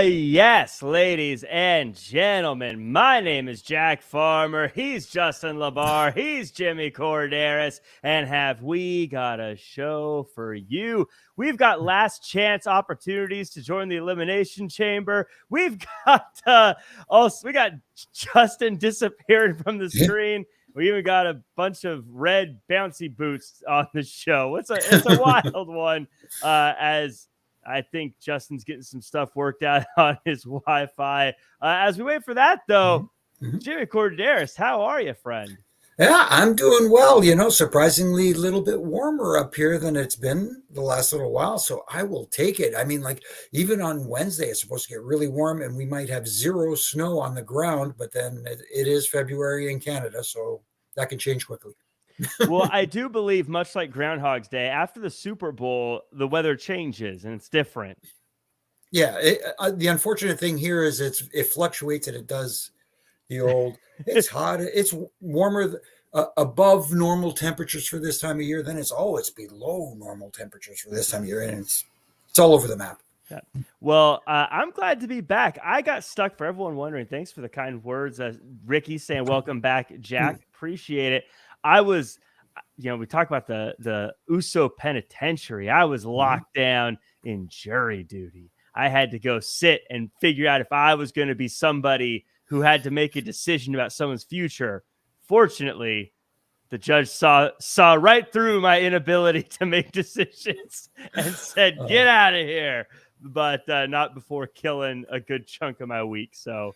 Yes, ladies and gentlemen, my name is Jack Farmer. He's Justin LaBar. He's Jimmy Korderas. And have we got a show for you? We've got last chance opportunities to join the Elimination Chamber. We've got we got Justin disappearing from the screen. We even got a bunch of red bouncy boots on the show. It's a wild one, as I think Justin's getting some stuff worked out on his Wi-Fi. As we wait for that, though, Jimmy Korderas, how are you, friend? Yeah, I'm doing well. Surprisingly a little bit warmer up here than it's been the last little while. So I will take it. I mean, like even on Wednesday, it's supposed to get really warm and we might have 0 snow on the ground. But then it is February in Canada, so that can change quickly. Well, I do believe, much like Groundhog's Day, after the Super Bowl, the weather changes and it's different. Yeah, the unfortunate thing here is it fluctuates and it does the old. It's hot. It's warmer above normal temperatures for this time of year. Then it's below normal temperatures for this time of year, and it's all over the map. Yeah. Well, I'm glad to be back. I got stuck, for everyone wondering. Thanks for the kind words. Ricky saying, "Welcome back, Jack." Appreciate it. I was, we talk about the Uso Penitentiary. I was locked down in jury duty. I had to go sit and figure out if I was going to be somebody who had to make a decision about someone's future. Fortunately, the judge saw right through my inability to make decisions and said, "Get out of here." But not before killing a good chunk of my week. So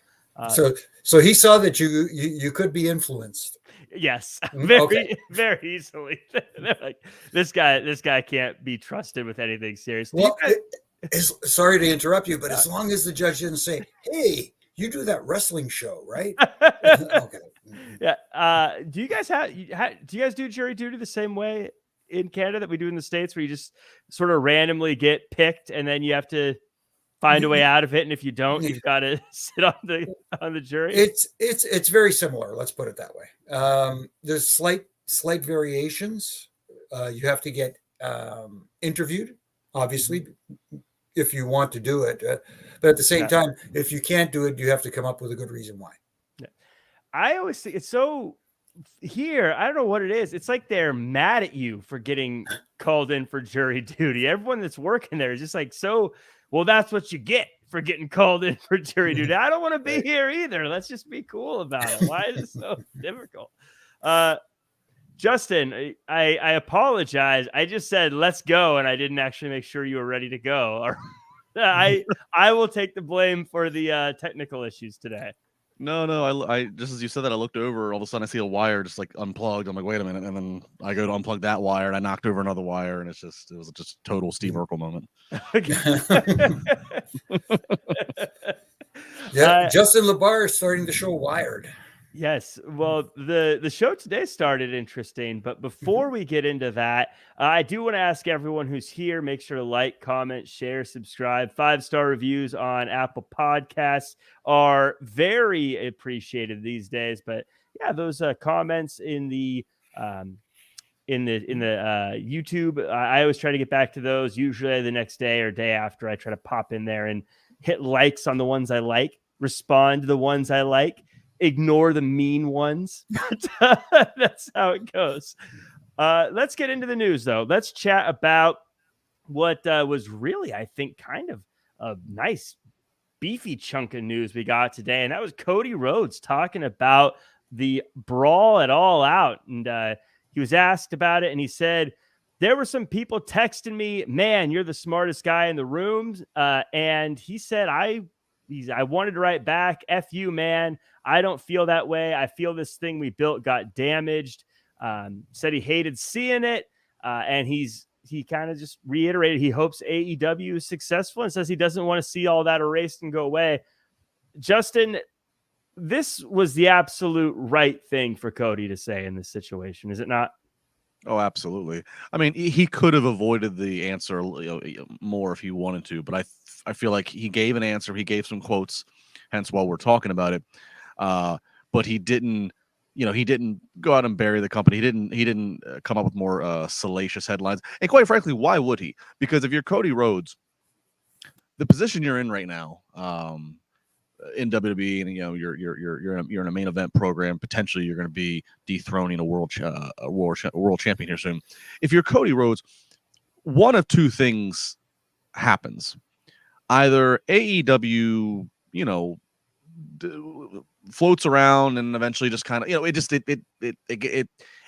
he saw that you could be influenced. Yes, very easily. Like, this guy can't be trusted with anything serious. Well, sorry to interrupt you, but as long as the judge didn't say, "Hey, you do that wrestling show, right?" Okay. Yeah. Do you guys do jury duty the same way in Canada that we do in the States, where you just sort of randomly get picked and then you have to find a way out of it, and if you don't, you've got to sit on the jury? It's very similar. Let's put it that way. There's slight variations. You have to get interviewed, obviously, if you want to do it. But at the same time, if you can't do it, you have to come up with a good reason why. Yeah. I always think it's so. Here, I don't know what it is. It's like they're mad at you for getting called in for jury duty. Everyone that's working there is just like, so, well, that's what you get for getting called in for jury duty. I don't want to be here either. Let's just be cool about it. Why is it so difficult? Justin, I apologize. I just said, let's go. And I didn't actually make sure you were ready to go. I will take the blame for the technical issues today. No. I just as you said that, I looked over. All of a sudden, I see a wire just like unplugged. I'm like, wait a minute, and then I go to unplug that wire, and I knocked over another wire, and it was just total Steve Urkel moment. Yeah, Justin LaBar is starting the show wired. Yes. Well, the show today started interesting, but before we get into that, I do want to ask everyone who's here, make sure to like, comment, share, subscribe. 5-star reviews on Apple Podcasts are very appreciated these days. But yeah, those comments in the YouTube, I always try to get back to those. Usually the next day or day after, I try to pop in there and hit likes on the ones I like, respond to the ones I like. Ignore the mean ones. That's how it goes. Let's get into the news, though. Let's chat about what was really, I think, kind of a nice, beefy chunk of news we got today. And that was Cody Rhodes talking about the Brawl at All Out. And he was asked about it, and he said, there were some people texting me, "Man, you're the smartest guy in the room." And he said, I wanted to write back, "F you, man. I don't feel that way. I feel this thing we built got damaged." Said he hated seeing it. And he kind of just reiterated he hopes AEW is successful and says he doesn't want to see all that erased and go away. Justin, this was the absolute right thing for Cody to say in this situation, is it not? Oh, absolutely. I mean, he could have avoided the answer more if he wanted to, but I feel like he gave an answer. He gave some quotes, hence why we're talking about it. But he didn't go out and bury the company. He didn't come up with more salacious headlines. And quite frankly, why would he? Because if you're Cody Rhodes, the position you're in right now, in WWE, and you're in a main event program. Potentially, you're going to be dethroning a world champion here soon. If you're Cody Rhodes, one of two things happens: either AEW, floats around and eventually just kind of,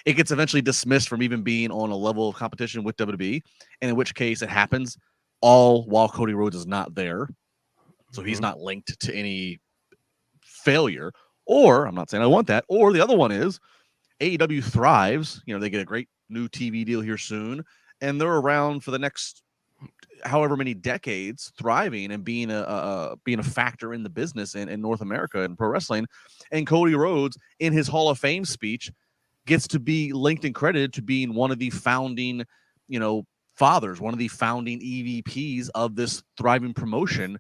it gets eventually dismissed from even being on a level of competition with WWE, and in which case it happens all while Cody Rhodes is not there. So he's not linked to any failure. Or, I'm not saying I want that, or the other one is AEW thrives. They get a great new TV deal here soon, and they're around for the next however many decades, thriving and being a factor in the business in North America and pro wrestling. And Cody Rhodes, in his Hall of Fame speech, gets to be linked and credited to being one of the founding, fathers, one of the founding EVPs of this thriving promotion.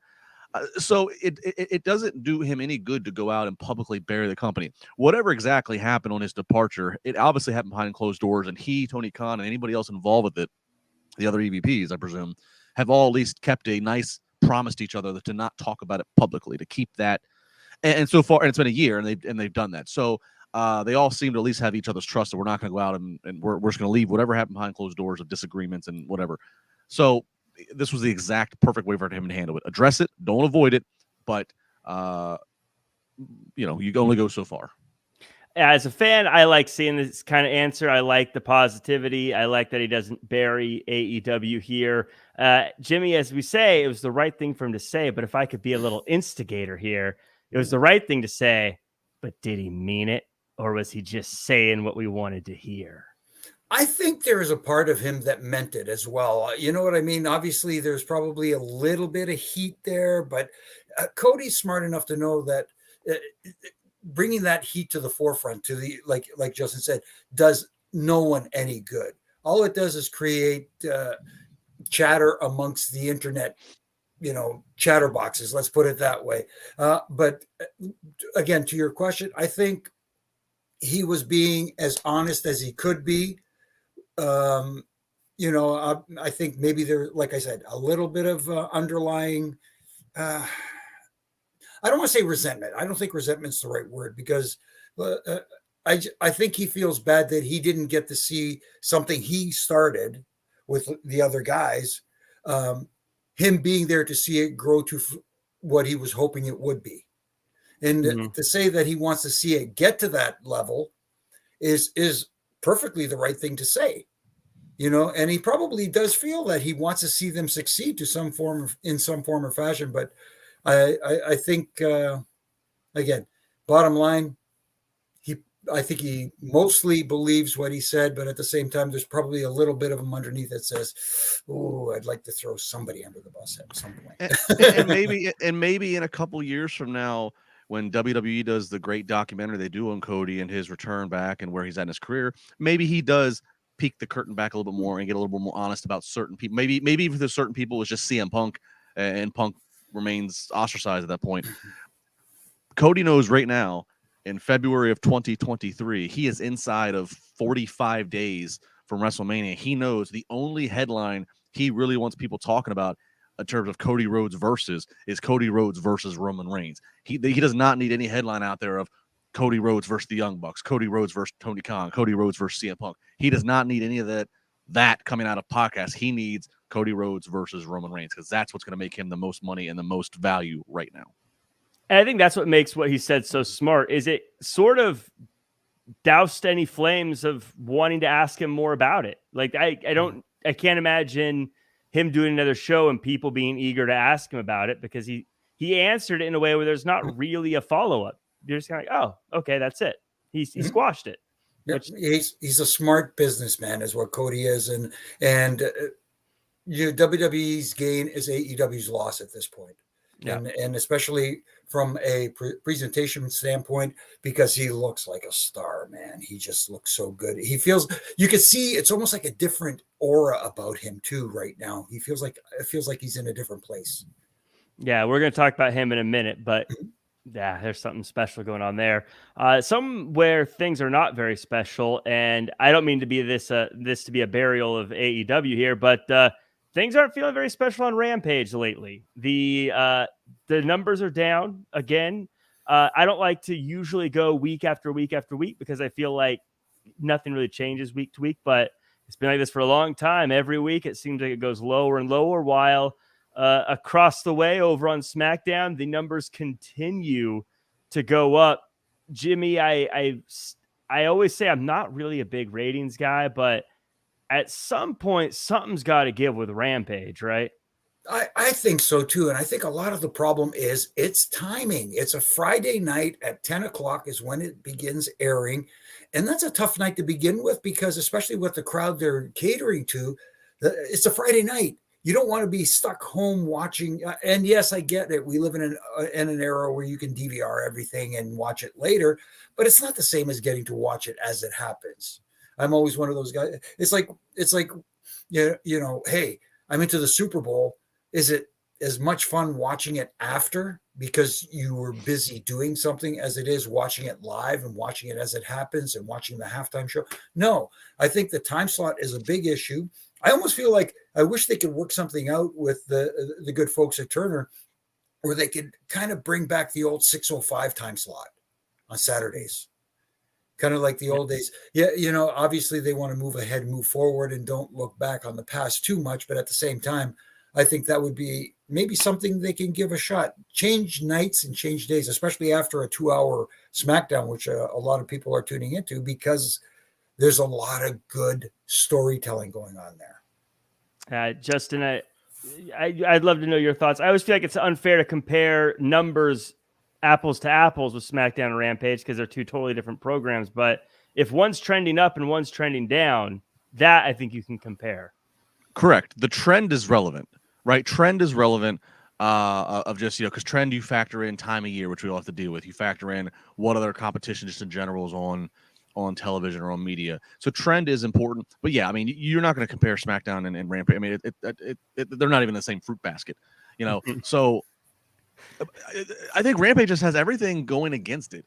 So it doesn't do him any good to go out and publicly bury the company. Whatever exactly happened on his departure, it obviously happened behind closed doors, and he, Tony Khan, and anybody else involved with it, the other EVPs, I presume, have all at least kept a nice promise to each other to not talk about it publicly, to keep that. And so far, and it's been a year, and they've done that. So they all seem to at least have each other's trust, that we're not going to go out and we're just going to leave whatever happened behind closed doors of disagreements and whatever. So this was the exact perfect way for him to handle it. Address it, don't avoid it, but you can only go so far. As a fan, I like seeing this kind of answer. I like the positivity. I like that he doesn't bury AEW here. Jimmy, as we say, it was the right thing for him to say, but if I could be a little instigator here, it was the right thing to say, but did he mean it? Or was he just saying what we wanted to hear? I think there is a part of him that meant it as well. You know what I mean? Obviously, there's probably a little bit of heat there, but Cody's smart enough to know that bringing that heat to the forefront, to the like Justin said, does no one any good. All it does is create chatter amongst the internet, chatterboxes. Let's put it that way. But again, to your question, I think he was being as honest as he could be. I think maybe there, like I said, a little bit of underlying, I don't want to say resentment. I don't think resentment's the right word, because I think he feels bad that he didn't get to see something he started with the other guys, him being there to see it grow to what he was hoping it would be. And to say that he wants to see it get to that level is perfectly the right thing to say, and he probably does feel that he wants to see them succeed in some form or fashion. But I think, again, bottom line, I think he mostly believes what he said, but at the same time, there's probably a little bit of him underneath that says, "Oh, I'd like to throw somebody under the bus at some point." and maybe in a couple years from now, when WWE does the great documentary they do on Cody and his return back and where he's at in his career, maybe he does peek the curtain back a little bit more and get a little bit more honest about certain people. Maybe even if certain people was just CM Punk, and Punk remains ostracized at that point. Cody knows right now, in February of 2023, he is inside of 45 days from WrestleMania. He knows the only headline he really wants people talking about in terms of Cody Rhodes is Cody Rhodes versus Roman Reigns. He does not need any headline out there of Cody Rhodes versus the Young Bucks, Cody Rhodes versus Tony Khan, Cody Rhodes versus CM Punk. He does not need any of that coming out of podcasts. He needs Cody Rhodes versus Roman Reigns, because that's what's going to make him the most money and the most value right now. And I think that's what makes what he said so smart, is it sort of doused any flames of wanting to ask him more about it. Like, I can't imagine him doing another show and people being eager to ask him about it, because he answered it in a way where there's not really a follow-up. You're just kind of like, oh, okay, that's it. He squashed it. Yep. He's a smart businessman, is what Cody is. And WWE's gain is AEW's loss at this point. Yeah. And especially from a presentation standpoint, because he looks like a star, man. He just looks so good. He feels, you can see it's almost like a different aura about him too right now. It feels like he's in a different place. Yeah, we're going to talk about him in a minute, but yeah, there's something special going on there. Somewhere things are not very special, and I don't mean to be this to be a burial of AEW here, but things aren't feeling very special on Rampage lately. The numbers are down again. I don't like to usually go week after week after week because I feel like nothing really changes week to week, but it's been like this for a long time. Every week it seems like it goes lower and lower, while across the way over on SmackDown, the numbers continue to go up. Jimmy, I always say I'm not really a big ratings guy, but at some point something's got to give with Rampage, right? I think so too. And I think a lot of the problem is its timing. It's a Friday night at 10 o'clock is when it begins airing. And that's a tough night to begin with because, especially with the crowd they're catering to, it's a Friday night. You don't want to be stuck home watching. And yes, I get it. We live in an era where you can DVR everything and watch it later, but it's not the same as getting to watch it as it happens. I'm always one of those guys. It's like, hey, I'm into the Super Bowl. Is it as much fun watching it after because you were busy doing something as it is watching it live and watching it as it happens and watching the halftime show? No, I think the time slot is a big issue. I almost feel like I wish they could work something out with the good folks at Turner where they could kind of bring back the old 6:05 time slot on Saturdays. Kind of like the old days. Yeah, obviously they want to move ahead, move forward, and don't look back on the past too much. But at the same time, I think that would be maybe something they can give a shot. Change nights and change days, especially after a 2-hour SmackDown, which a lot of people are tuning into because there's a lot of good storytelling going on there. Justin, I'd love to know your thoughts. I always feel like it's unfair to compare numbers apples to apples with SmackDown and Rampage because they're two totally different programs. But if one's trending up and one's trending down, that I think you can compare. Correct. The trend is relevant, right? Trend is relevant of just, because trend, you factor in time of year, which we all have to deal with. You factor in what other competition just in general is on television or on media. So trend is important. But yeah, I mean, you're not going to compare SmackDown and Rampage. I mean, they're not even in the same fruit basket, So I think Rampage just has everything going against it.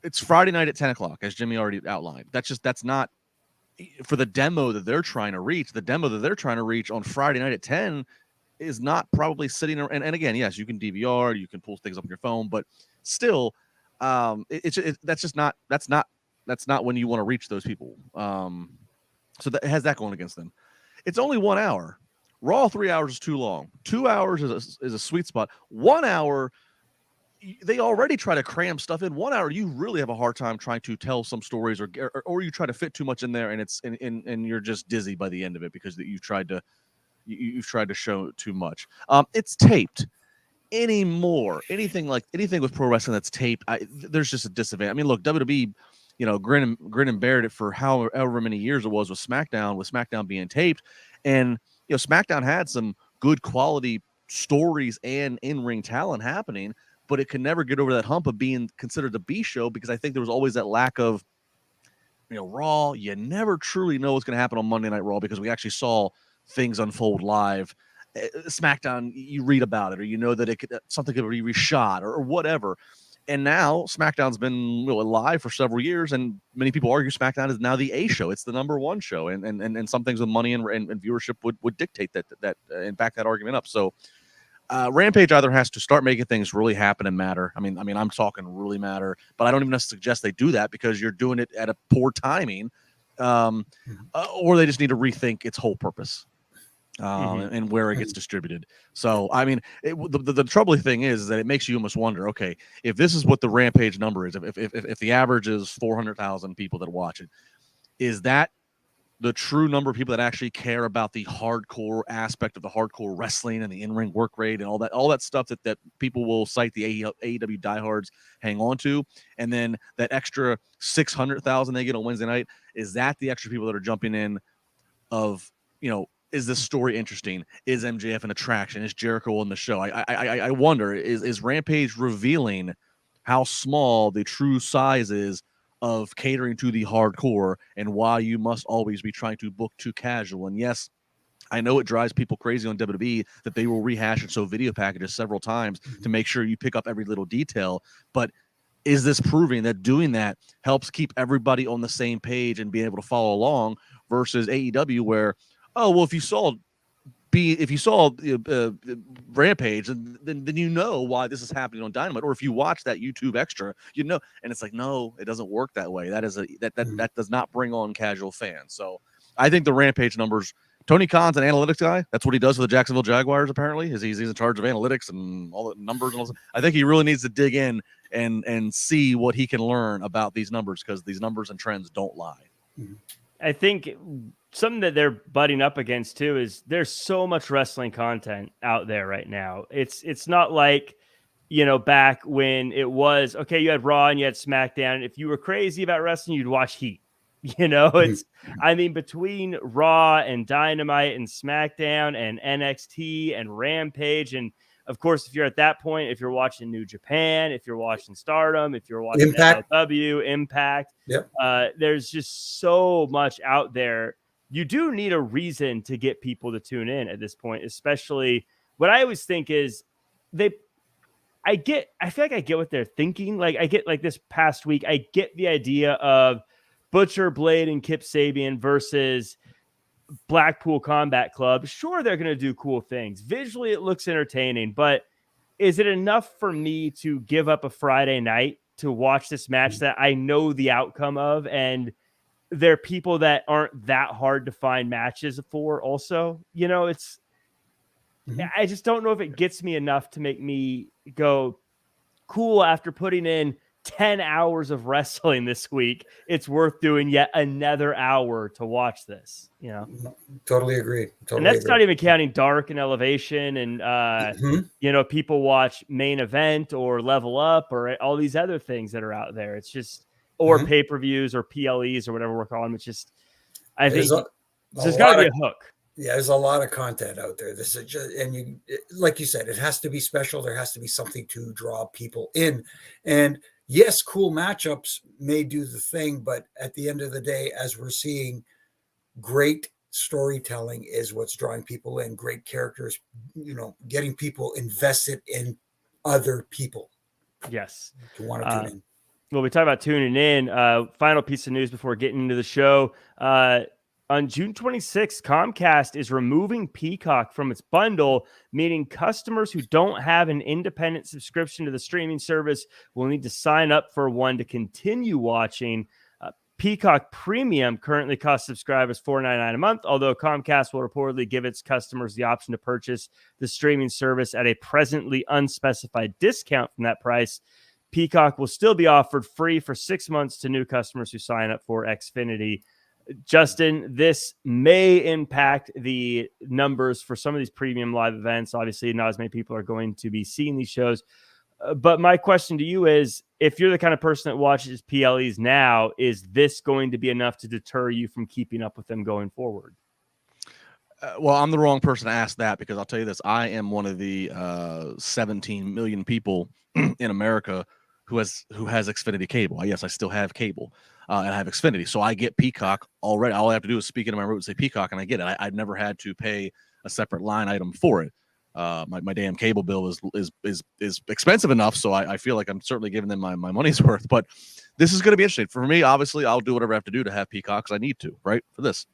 It's Friday night at 10 o'clock, as Jimmy already outlined. That's not for the demo that they're trying to reach. The demo that they're trying to reach on Friday night at 10 is not probably sitting. And again, yes, you can DVR, you can pull things up on your phone, but still, that's not when you want to reach those people. So that has that going against them. It's only 1 hour. Raw 3 hours is too long. 2 hours is a sweet spot. 1 hour, they already try to cram stuff in. 1 hour, you really have a hard time trying to tell some stories, or you try to fit too much in there, and you're just dizzy by the end of it because you've tried to show too much. It's taped. Anything with pro wrestling that's taped, there's just a disadvantage. I mean, look, WWE, grin and bear it for however many years it was with SmackDown being taped, and SmackDown had some good quality stories and in-ring talent happening, but it could never get over that hump of being considered the B show because I think there was always that lack of, Raw. You never truly know what's going to happen on Monday Night Raw because we actually saw things unfold live. SmackDown, you read about it, or that something could be reshot or whatever. And now SmackDown's been live for several years, and many people argue SmackDown is now the A show. It's the number one show, and some things with money and viewership would dictate that and back that argument up. So Rampage either has to start making things really happen and matter. I mean, I'm talking really matter, but I don't even suggest they do that because you're doing it at a poor timing, or they just need to rethink its whole purpose. And where it gets distributed. So, I mean, the troubling thing is that it makes you almost wonder, okay, if this is what the Rampage number is, if the average is 400,000 people that watch it, is that the true number of people that actually care about the hardcore aspect of the hardcore wrestling and the in-ring work rate and all that stuff that people will cite the AEW diehards hang on to, and then that extra 600,000 they get on Wednesday night, is that the extra people that are jumping in of, is this story interesting? Is MJF an attraction? Is Jericho on the show? I wonder, is Rampage revealing how small the true size is of catering to the hardcore and why you must always be trying to book too casual? And yes, I know it drives people crazy on WWE that they will rehash and show video packages several times to make sure you pick up every little detail. But is this proving that doing that helps keep everybody on the same page and being able to follow along versus AEW where, oh, well, if you saw if you saw Rampage, then you know why this is happening on Dynamite. Or if you watch that YouTube extra, you know, and it's like, no, it doesn't work that way. That does not bring on casual fans. So I think the Rampage numbers, Tony Khan's an analytics guy. That's what he does for the Jacksonville Jaguars, apparently. He's in charge of analytics and all the numbers and all that. I think he really needs to dig in and see what he can learn about these numbers, because these numbers and trends don't lie. I think something that they're butting up against too is there's so much wrestling content out there right now. It's not like, you know, back when it was, okay, you had Raw and you had SmackDown. If you were crazy about wrestling, you'd watch Heat. You know, I mean, between Raw and Dynamite and SmackDown and NXT and Rampage, and of course, if you're at that point, if you're watching New Japan, if you're watching Stardom, if you're watching AEW, Impact, there's just so much out there. You do need a reason to get people to tune in at this point, especially what I always think is I feel like I get what they're thinking. Like, I get, like, this past week, I get the idea of Butcher, Blade, and Kip Sabian versus Blackpool Combat Club. Sure, they're going to do cool things. Visually, it looks entertaining, but is it enough for me to give up a Friday night to watch this match that I know the outcome of? And they're people that aren't that hard to find matches for also. You know, I just don't know if it gets me enough to make me go, cool, after putting in 10 hours of wrestling this week, it's worth doing yet another hour to watch this, you know? Totally agree. And that's not even counting Dark and Elevation and, you know, people watch Main Event or Level Up or all these other things that are out there. It's just, or pay-per-views or PLEs or whatever we're calling them. It's just, I think there's got to be a hook. Yeah, there's a lot of content out there. This is just, and you, like you said, it has to be special. There has to be something to draw people in. And yes, cool matchups may do the thing, but at the end of the day, as we're seeing, great storytelling is what's drawing people in. Great characters, you know, getting people invested in other people. Yes. You want to tune in. Well, we talk about tuning in. Final piece of news before getting into the show. On June 26th, Comcast is removing Peacock from its bundle, meaning customers who don't have an independent subscription to the streaming service will need to sign up for one to continue watching. Peacock Premium currently costs subscribers $4.99 a month, although Comcast will reportedly give its customers the option to purchase the streaming service at a presently unspecified discount from that price. Peacock will still be offered free for 6 months to new customers who sign up for Xfinity. Justin, this may impact the numbers for some of these premium live events. Obviously, not as many people are going to be seeing these shows. But my question to you is, if you're the kind of person that watches PLEs now, is this going to be enough to deter you from keeping up with them going forward? Well, I'm the wrong person to ask that, because I'll tell you this. I am one of the 17 million people in America who has Xfinity cable. Yes, I still have cable. And I have Xfinity, so I get Peacock already. All I have to do is speak into my root and say Peacock, and I get it. I've never had to pay a separate line item for it. My damn cable bill is expensive enough, so I feel like I'm certainly giving them my money's worth. But this is going to be interesting for me. Obviously, I'll do whatever I have to do to have Peacock, because I need to, right, for this.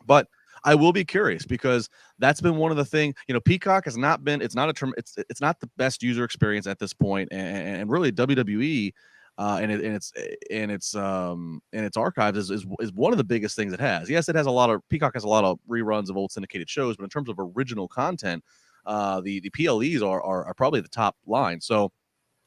But I will be curious, because that's been one of the things. You know, Peacock has not been. It's not the best user experience at this point, and really WWE. And its archives is one of the biggest things it has. Yes, Peacock has a lot of reruns of old syndicated shows, but in terms of original content, the PLEs are probably the top line. So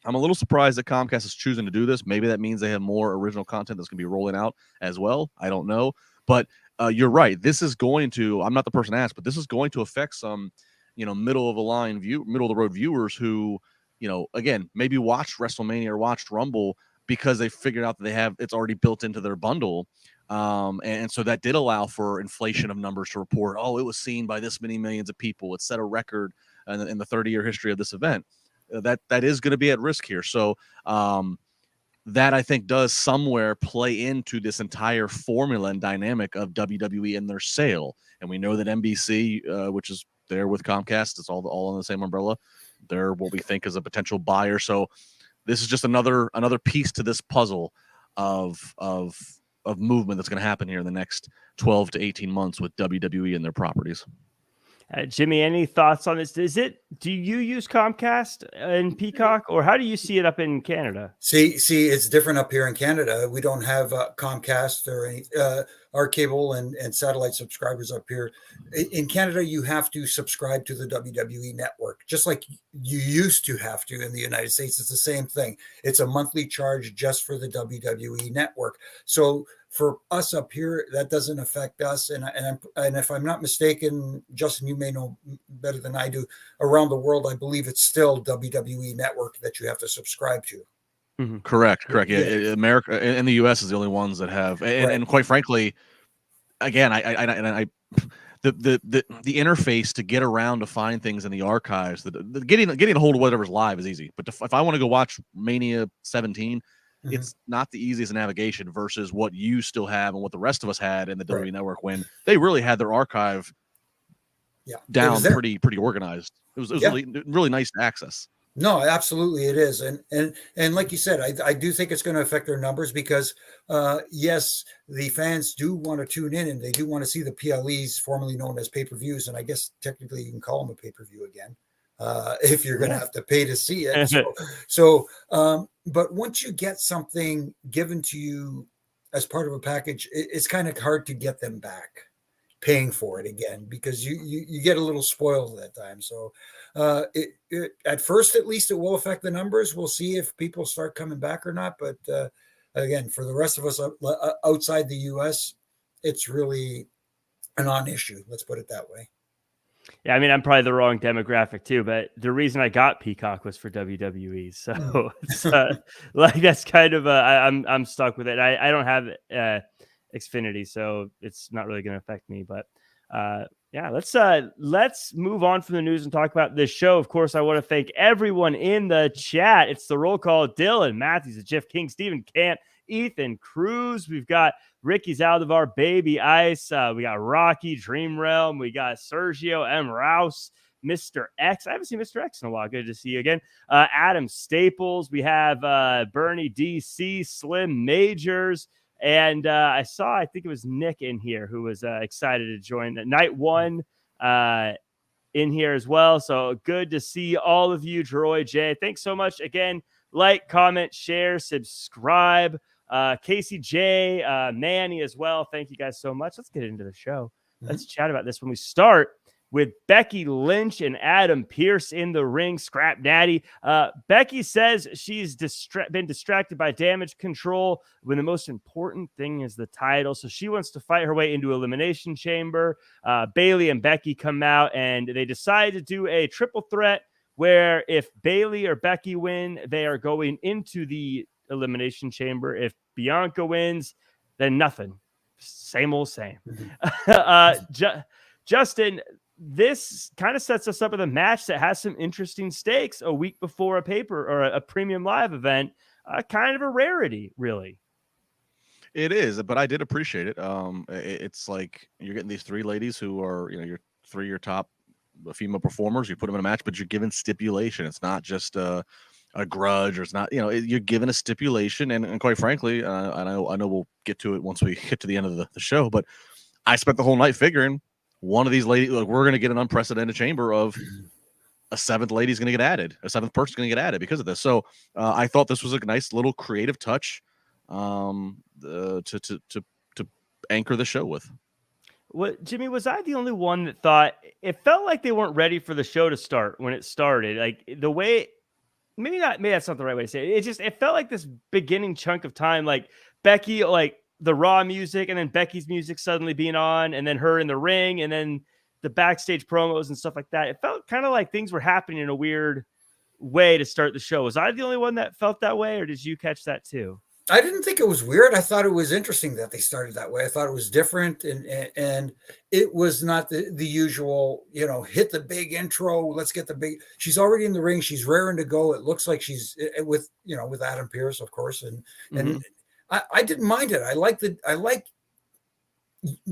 I'm a little surprised that Comcast is choosing to do this. Maybe that means they have more original content that's going to be rolling out as well. I don't know, but you're right. This is going to. I'm not the person to ask, but this is going to affect some, you know, middle of the road viewers who, you know, again, maybe watched WrestleMania or watched Rumble because they figured out that it's already built into their bundle. And so that did allow for inflation of numbers to report, oh, it was seen by this many millions of people. It set a record in the 30-year history of this event. That is going to be at risk here. So that, I think, does somewhere play into this entire formula and dynamic of WWE and their sale. And we know that NBC, which is there with Comcast, it's all on the same umbrella. They're what we think is a potential buyer. So this is just another piece to this puzzle of movement that's going to happen here in the next 12 to 18 months with WWE and their properties. Jimmy, any thoughts on this? Do you use Comcast and Peacock, or how do you see it up in Canada? See, it's different up here in Canada. We don't have Comcast or any our cable and satellite subscribers up here. In Canada, you have to subscribe to the WWE network, just like you used to have to in the United States. It's the same thing. It's a monthly charge just for the WWE network. So for us up here, that doesn't affect us. And if I'm not mistaken, Justin, you may know better than I do. Around the world, I believe it's still WWE Network that you have to subscribe to. Mm-hmm. Correct. Yeah, America and the U.S. is the only ones that have, and quite frankly, again, the interface to get around to find things in the archives, getting a hold of whatever's live is easy. But if I want to go watch Mania 17. It's not the easiest navigation versus what you still have and what the rest of us had in the WWE Network when they really had their archive down pretty organized. It was really nice to access. No, absolutely it is. And like you said, I do think it's going to affect their numbers because yes, the fans do want to tune in and they do want to see the PLEs, formerly known as pay-per-views. And I guess technically you can call them a pay-per-view again. If you're going to have to pay to see it. But once you get something given to you as part of a package, it's kind of hard to get them back paying for it again because you get a little spoiled at that time. So at first, at least it will affect the numbers. We'll see if people start coming back or not. But again, for the rest of us outside the US, it's really a non-issue. Let's put it that way. Yeah, I mean, I'm probably the wrong demographic too, but the reason I got Peacock was for WWE. So it's like that's kind of I'm stuck with it. I don't have Xfinity, so it's not really going to affect me. But yeah, let's move on from the news and talk about this show. Of course, I want to thank everyone in the chat. It's the roll call: Dylan Matthews, Jeff King, Stephen Cant, Ethan Cruz. We've got Ricky's Aldevar, Baby Ice. We got Rocky, Dream Realm. We got Sergio M. Rouse, Mr. X. I haven't seen Mr. X in a while. Good to see you again. Adam Staples. We have Bernie DC, Slim Majors. And I think it was Nick in here who was excited to join Night One in here as well. So good to see all of you. Jeroy J, thanks so much again. Like, comment, share, subscribe. Casey J, Manny as well. Thank you guys so much. Let's get into the show. Let's chat about this when we start with Becky Lynch and Adam Pearce in the ring. Scrap Daddy. Becky says she's been distracted by Damage Control when the most important thing is the title. So she wants to fight her way into Elimination Chamber. Bayley and Becky come out and they decide to do a triple threat where if Bayley or Becky win, they are going into the Elimination Chamber. If Bianca wins, then nothing. Same old same. Justin, this kind of sets us up with a match that has some interesting stakes a week before a premium live event. Kind of a rarity, really. It is, but I did appreciate it. It's like you're getting these three ladies who are, your top female performers. You put them in a match, but you're given stipulation. It's not just a grudge, or it's not, you're given a stipulation. And quite frankly, I know we'll get to it once we get to the end of the show, but I spent the whole night figuring one of these ladies, we're going to get an unprecedented chamber of a seventh lady's going to get added, a seventh person's going to get added because of this. So I thought this was a nice little creative touch to anchor the show with. What, Jimmy, was I the only one that thought it felt like they weren't ready for the show to start when it started? Like the way, maybe that's not the right way to say it. It felt like this beginning chunk of time, like Becky, like the Raw music, and then Becky's music suddenly being on, and then her in the ring, and then the backstage promos and stuff like that. It felt kind of like things were happening in a weird way to start the show. Was I the only one that felt that way, or did you catch that too? I didn't think it was weird. I thought it was interesting that they started that way. I thought it was different, and it was not the usual, hit the big intro. Let's get the big. She's already in the ring. She's raring to go. It looks like she's with Adam Pearce, of course, and I didn't mind it. I like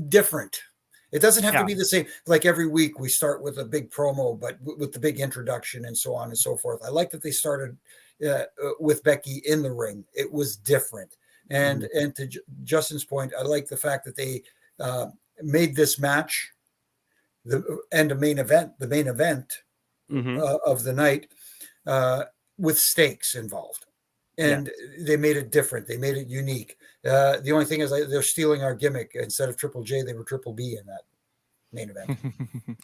different. It doesn't have to be the same. Like every week we start with a big promo, but with the big introduction and so on and so forth. I like that they started with Becky in the ring. It was different. And to Justin's point, I like the fact that they made this match the main event of the night with stakes involved. And they made it different. They made it unique. The only thing is they're stealing our gimmick. Instead of Triple J, they were Triple B in that main event.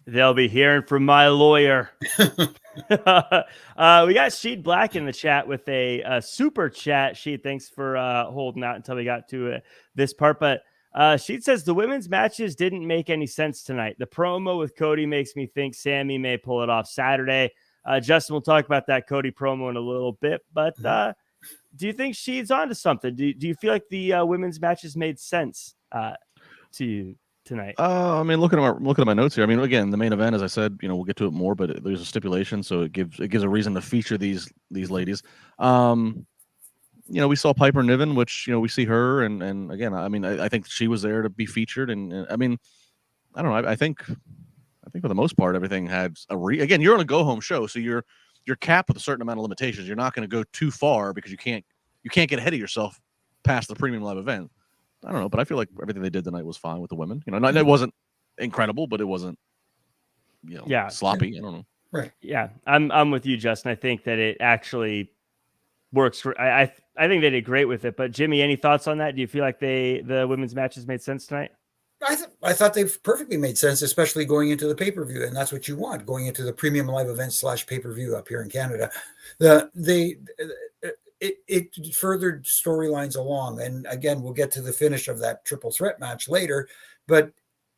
They'll be hearing from my lawyer. We got Sheed Black in the chat with a super chat. Sheed, thanks for holding out until we got to this part. But Sheed says the women's matches didn't make any sense tonight. The promo with Cody makes me think Sami may pull it off Saturday. Justin will talk about that Cody promo in a little bit. But do you think Sheed's onto something? Do you feel like the women's matches made sense to you tonight? I mean, looking at my notes here. I mean, again, the main event, as I said, we'll get to it more, but there's a stipulation, so it gives a reason to feature these ladies. We saw Piper Niven, which we see her, and again, I mean, I think she was there to be featured, and I mean, I don't know. I think for the most part, everything had again, you're on a go home show, so you're capped with a certain amount of limitations. You're not going to go too far because you can't get ahead of yourself past the premium live event. I don't know, but I feel like everything they did tonight was fine with the women. It wasn't incredible, but it wasn't, sloppy. I don't know. Right. Yeah, I'm with you, Justin. I think that it actually works. I think they did great with it. But Jimmy, any thoughts on that? Do you feel like the women's matches made sense tonight? I thought they've perfectly made sense, especially going into the pay-per-view, and that's what you want going into the premium live event / pay-per-view up here in Canada. It furthered storylines along, and again, we'll get to the finish of that triple threat match later, but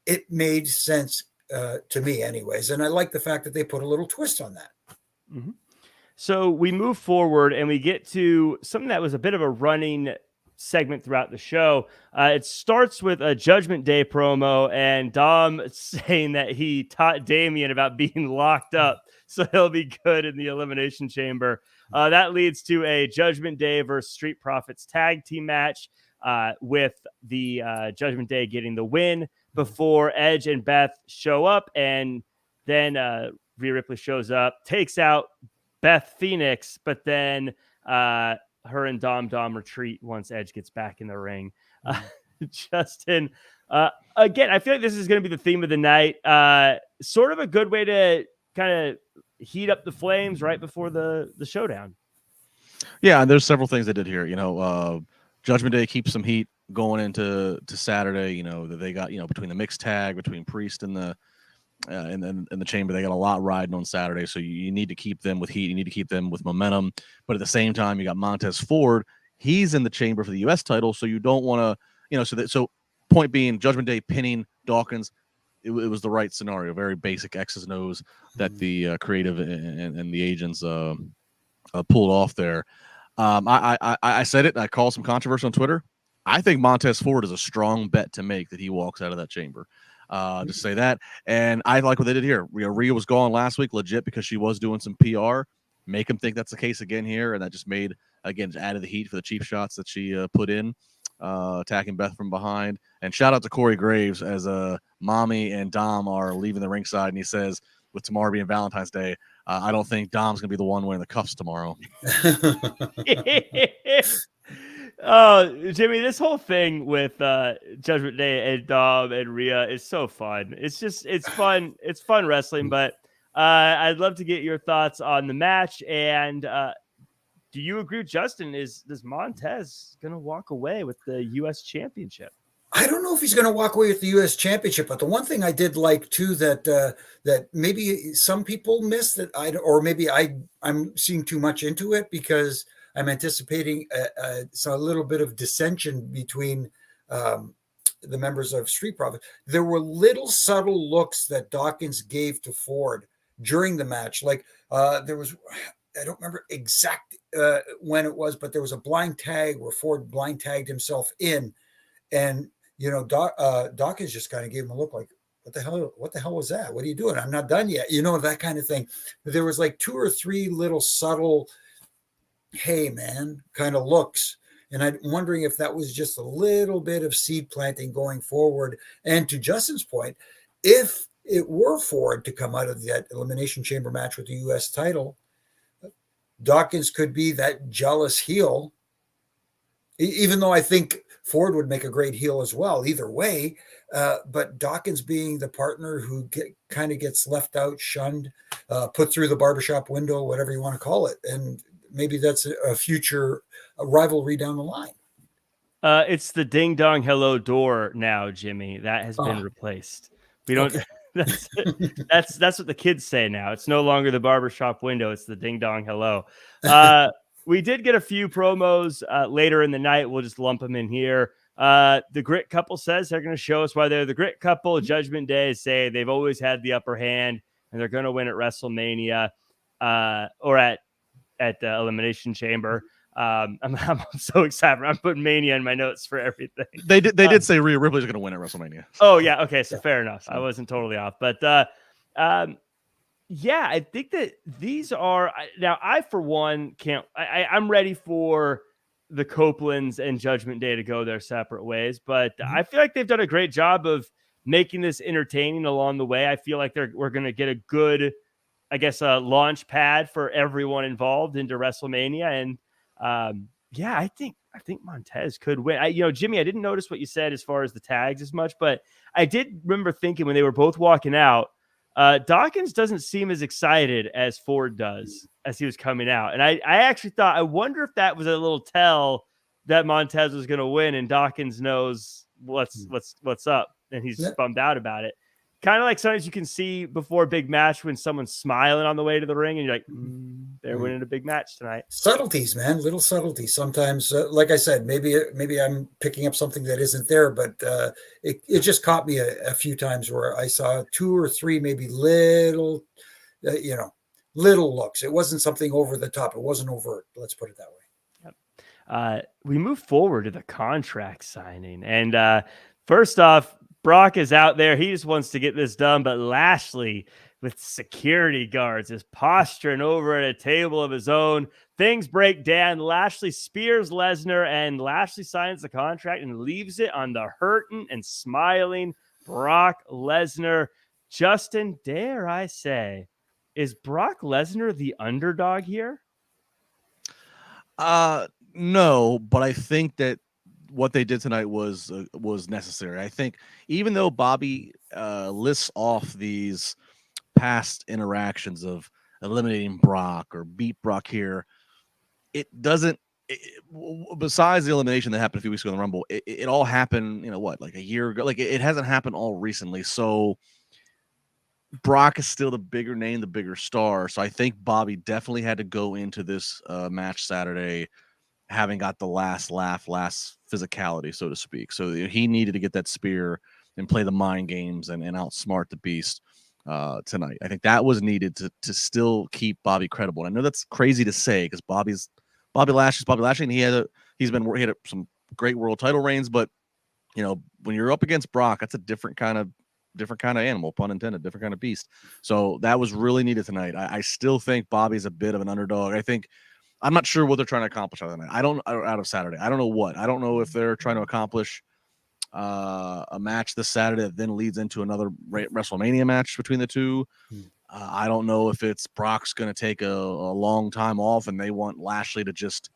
it made sense to me, anyways. And I like the fact that they put a little twist on that. Mm-hmm. So we move forward, and we get to something that was a bit of a running segment throughout the show. It starts with a Judgment Day promo and Dom saying that he taught Damian about being locked up, so he'll be good in the Elimination Chamber. That leads to a Judgment Day versus Street Profits tag team match with the Judgment Day getting the win before Edge and Beth show up, and then Rhea Ripley shows up, takes out Beth Phoenix, but then her and Dom retreat once Edge gets back in the ring. Justin, again, I feel like this is going to be the theme of the night. Sort of a good way to kind of heat up the flames right before the showdown. Yeah, and there's several things they did here. Judgment Day keeps some heat going into Saturday. That they got between the mixed tag between Priest and the chamber, they got a lot riding on Saturday, so you need to keep them with heat. You need to keep them with momentum, but at the same time, you got Montez Ford. He's in the chamber for the U.S. title, so you don't want to, So point being, Judgment Day pinning Dawkins, it was the right scenario. Very basic X's and O's that the creative and the agents pulled off there. I said it. I called some controversy on Twitter. I think Montez Ford is a strong bet to make that he walks out of that chamber. To say that, and I like what they did here. Rhea was gone last week, legit, because she was doing some PR. Make them think that's the case again here, and that just added the heat for the cheap shots that she put in, attacking Beth from behind. And shout out to Corey Graves as Mommy and Dom are leaving the ringside, and he says, with tomorrow being Valentine's Day, I don't think Dom's gonna be the one wearing the cuffs tomorrow. Oh, Jimmy, this whole thing with Judgment Day and Dom and Rhea is so fun. It's fun. It's fun wrestling, but I'd love to get your thoughts on the match. And do you agree with Justin? Is Montez going to walk away with the U.S. Championship? I don't know if he's going to walk away with the U.S. Championship, but the one thing I did like too that maybe some people missed that I'm seeing too much into it because I'm anticipating a little bit of dissension between the members of Street Profits. There were little subtle looks that Dawkins gave to Ford during the match. Like there was, I don't remember exact when it was, but there was a blind tag where Ford blind tagged himself in, and Dawkins just kind of gave him a look like, what the hell was that? What are you doing? I'm not done yet. That kind of thing. But there was like 2 or 3 little subtle, hey man, kind of looks. And I'm wondering if that was just a little bit of seed planting going forward. And to Justin's point, if it were Ford to come out of that Elimination Chamber match with the U.S. title, Dawkins could be that jealous heel, even though I think Ford would make a great heel as well. Either way, But Dawkins being the partner who kind of gets left out, shunned, put through the barbershop window, whatever you want to call it. And maybe that's a future rivalry down the line. It's the ding dong hello door now, Jimmy. That has been replaced. We don't. Okay. That's what the kids say now. It's no longer the barbershop window. It's the ding dong hello. We did get a few promos later in the night. We'll just lump them in here. The Grit couple says they're going to show us why they're the Grit couple. Judgment Day say they've always had the upper hand and they're going to win at WrestleMania or at the Elimination Chamber. I'm so excited. I'm putting Mania in my notes for everything. They did say Rhea Ripley's going to win at WrestleMania. Oh yeah, okay, so fair enough. I wasn't totally off, but yeah, I think that these are now. I for one can't. I'm ready for the Copelands and Judgment Day to go their separate ways, but I feel like they've done a great job of making this entertaining along the way. I feel like we're going to get a good, I guess, a launch pad for everyone involved into WrestleMania. And yeah, I think Montez could win. Jimmy, I didn't notice what you said as far as the tags as much, but I did remember thinking when they were both walking out, Dawkins doesn't seem as excited as Ford does as he was coming out. And I actually thought, I wonder if that was a little tell that Montez was going to win and Dawkins knows what's up and he's bummed out about it. Kind of like sometimes you can see before a big match when someone's smiling on the way to the ring and you're like, they're winning a big match tonight. Subtleties, man, little subtleties. Sometimes, like I said, maybe I'm picking up something that isn't there, but it just caught me a few times where I saw 2 or 3 maybe little looks. It wasn't something over the top. It wasn't overt. Let's put it that way. Yep. We move forward to the contract signing. And first off, Brock is out there. He just wants to get this done. But Lashley, with security guards, is posturing over at a table of his own. Things break down. Lashley spears Lesnar, and Lashley signs the contract and leaves it on the hurting and smiling Brock Lesnar. Justin, dare I say, is Brock Lesnar the underdog here? No, but I think that what they did tonight was necessary. I think even though Bobby lists off these past interactions of eliminating Brock or beat Brock here, it doesn't. Besides the elimination that happened a few weeks ago in the Rumble, it all happened. Like a year ago. Like it hasn't happened all recently. So Brock is still the bigger name, the bigger star. So I think Bobby definitely had to go into this match Saturday having got the last laugh, last physicality, so to speak. So he needed to get that spear and play the mind games and outsmart the beast tonight. I think that was needed to still keep Bobby credible. And I know that's crazy to say because Bobby Lashley, and he had some great world title reigns, but when you're up against Brock, that's a different kind of animal, pun intended, different kind of beast. So that was really needed tonight. I still think Bobby's a bit of an underdog. I'm not sure what they're trying to accomplish out of night. Out of Saturday. I don't know what. I don't know if they're trying to accomplish a match this Saturday that then leads into another WrestleMania match between the two. I don't know if it's Brock's going to take a long time off and they want Lashley to just,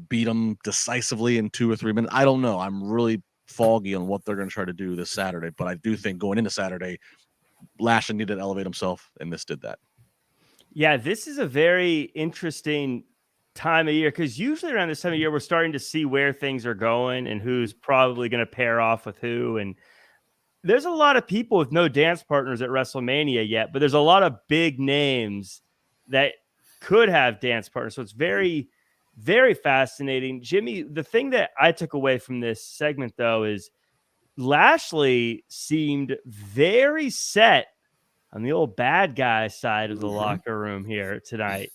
beat him decisively in 2 or 3 minutes. I don't know. I'm really foggy on what they're going to try to do this Saturday, but I do think going into Saturday, Lashley needed to elevate himself, and this did that. Yeah, this is a very interesting time of year because usually around this time of year, we're starting to see where things are going and who's probably going to pair off with who. And there's a lot of people with no dance partners at WrestleMania yet, but there's a lot of big names that could have dance partners. So it's very, very fascinating. Jimmy, the thing that I took away from this segment, though, is Lashley seemed very set on the old bad guy side of the locker room here tonight.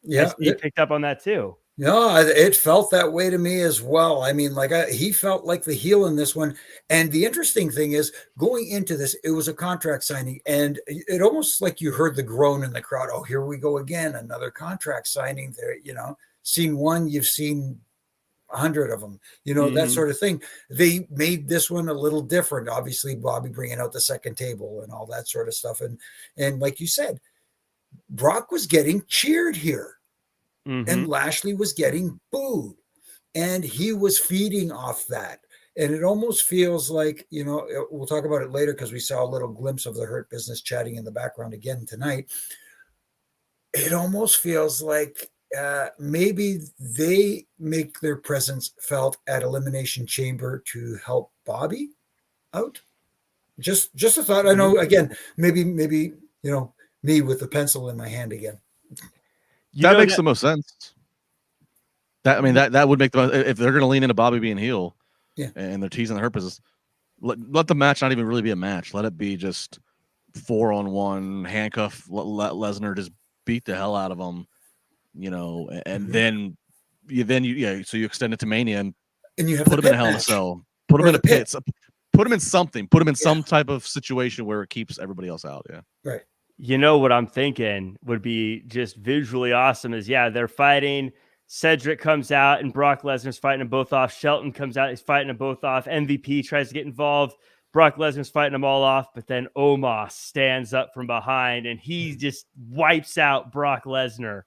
Yeah. You picked up on that too. No, it felt that way to me as well. I mean, he felt like the heel in this one. And the interesting thing is going into this, it was a contract signing and it almost like you heard the groan in the crowd. Oh, here we go again. Another contract signing there, seen one, you've seen 100 of them, that sort of thing. They made this one a little different. Obviously, Bobby bringing out the second table and all that sort of stuff. And like you said, Brock was getting cheered here and Lashley was getting booed and he was feeding off that. And it almost feels like, we'll talk about it later because we saw a little glimpse of the Hurt Business chatting in the background again tonight. It almost feels like maybe they make their presence felt at Elimination Chamber to help Bobby out. Just a thought. I know, again, maybe me with the pencil in my hand again. That makes the most sense. That would make the most, if they're going to lean into Bobby being heel, and they're teasing the Hurt Business. Let the match not even really be a match. Let it be just 4-on-1 handcuff. Let Lesnar just beat the hell out of him, and then you extend it to Mania and you have put him in a Hell in a Cell, put him in a pit, put him in something, put him in some type of situation where it keeps everybody else out. Yeah, right. What I'm thinking would be just visually awesome is they're fighting. Cedric comes out and Brock Lesnar's fighting them both off. Shelton comes out, he's fighting them both off. MVP tries to get involved. Brock Lesnar's fighting them all off, but then Omos stands up from behind and he just wipes out Brock Lesnar.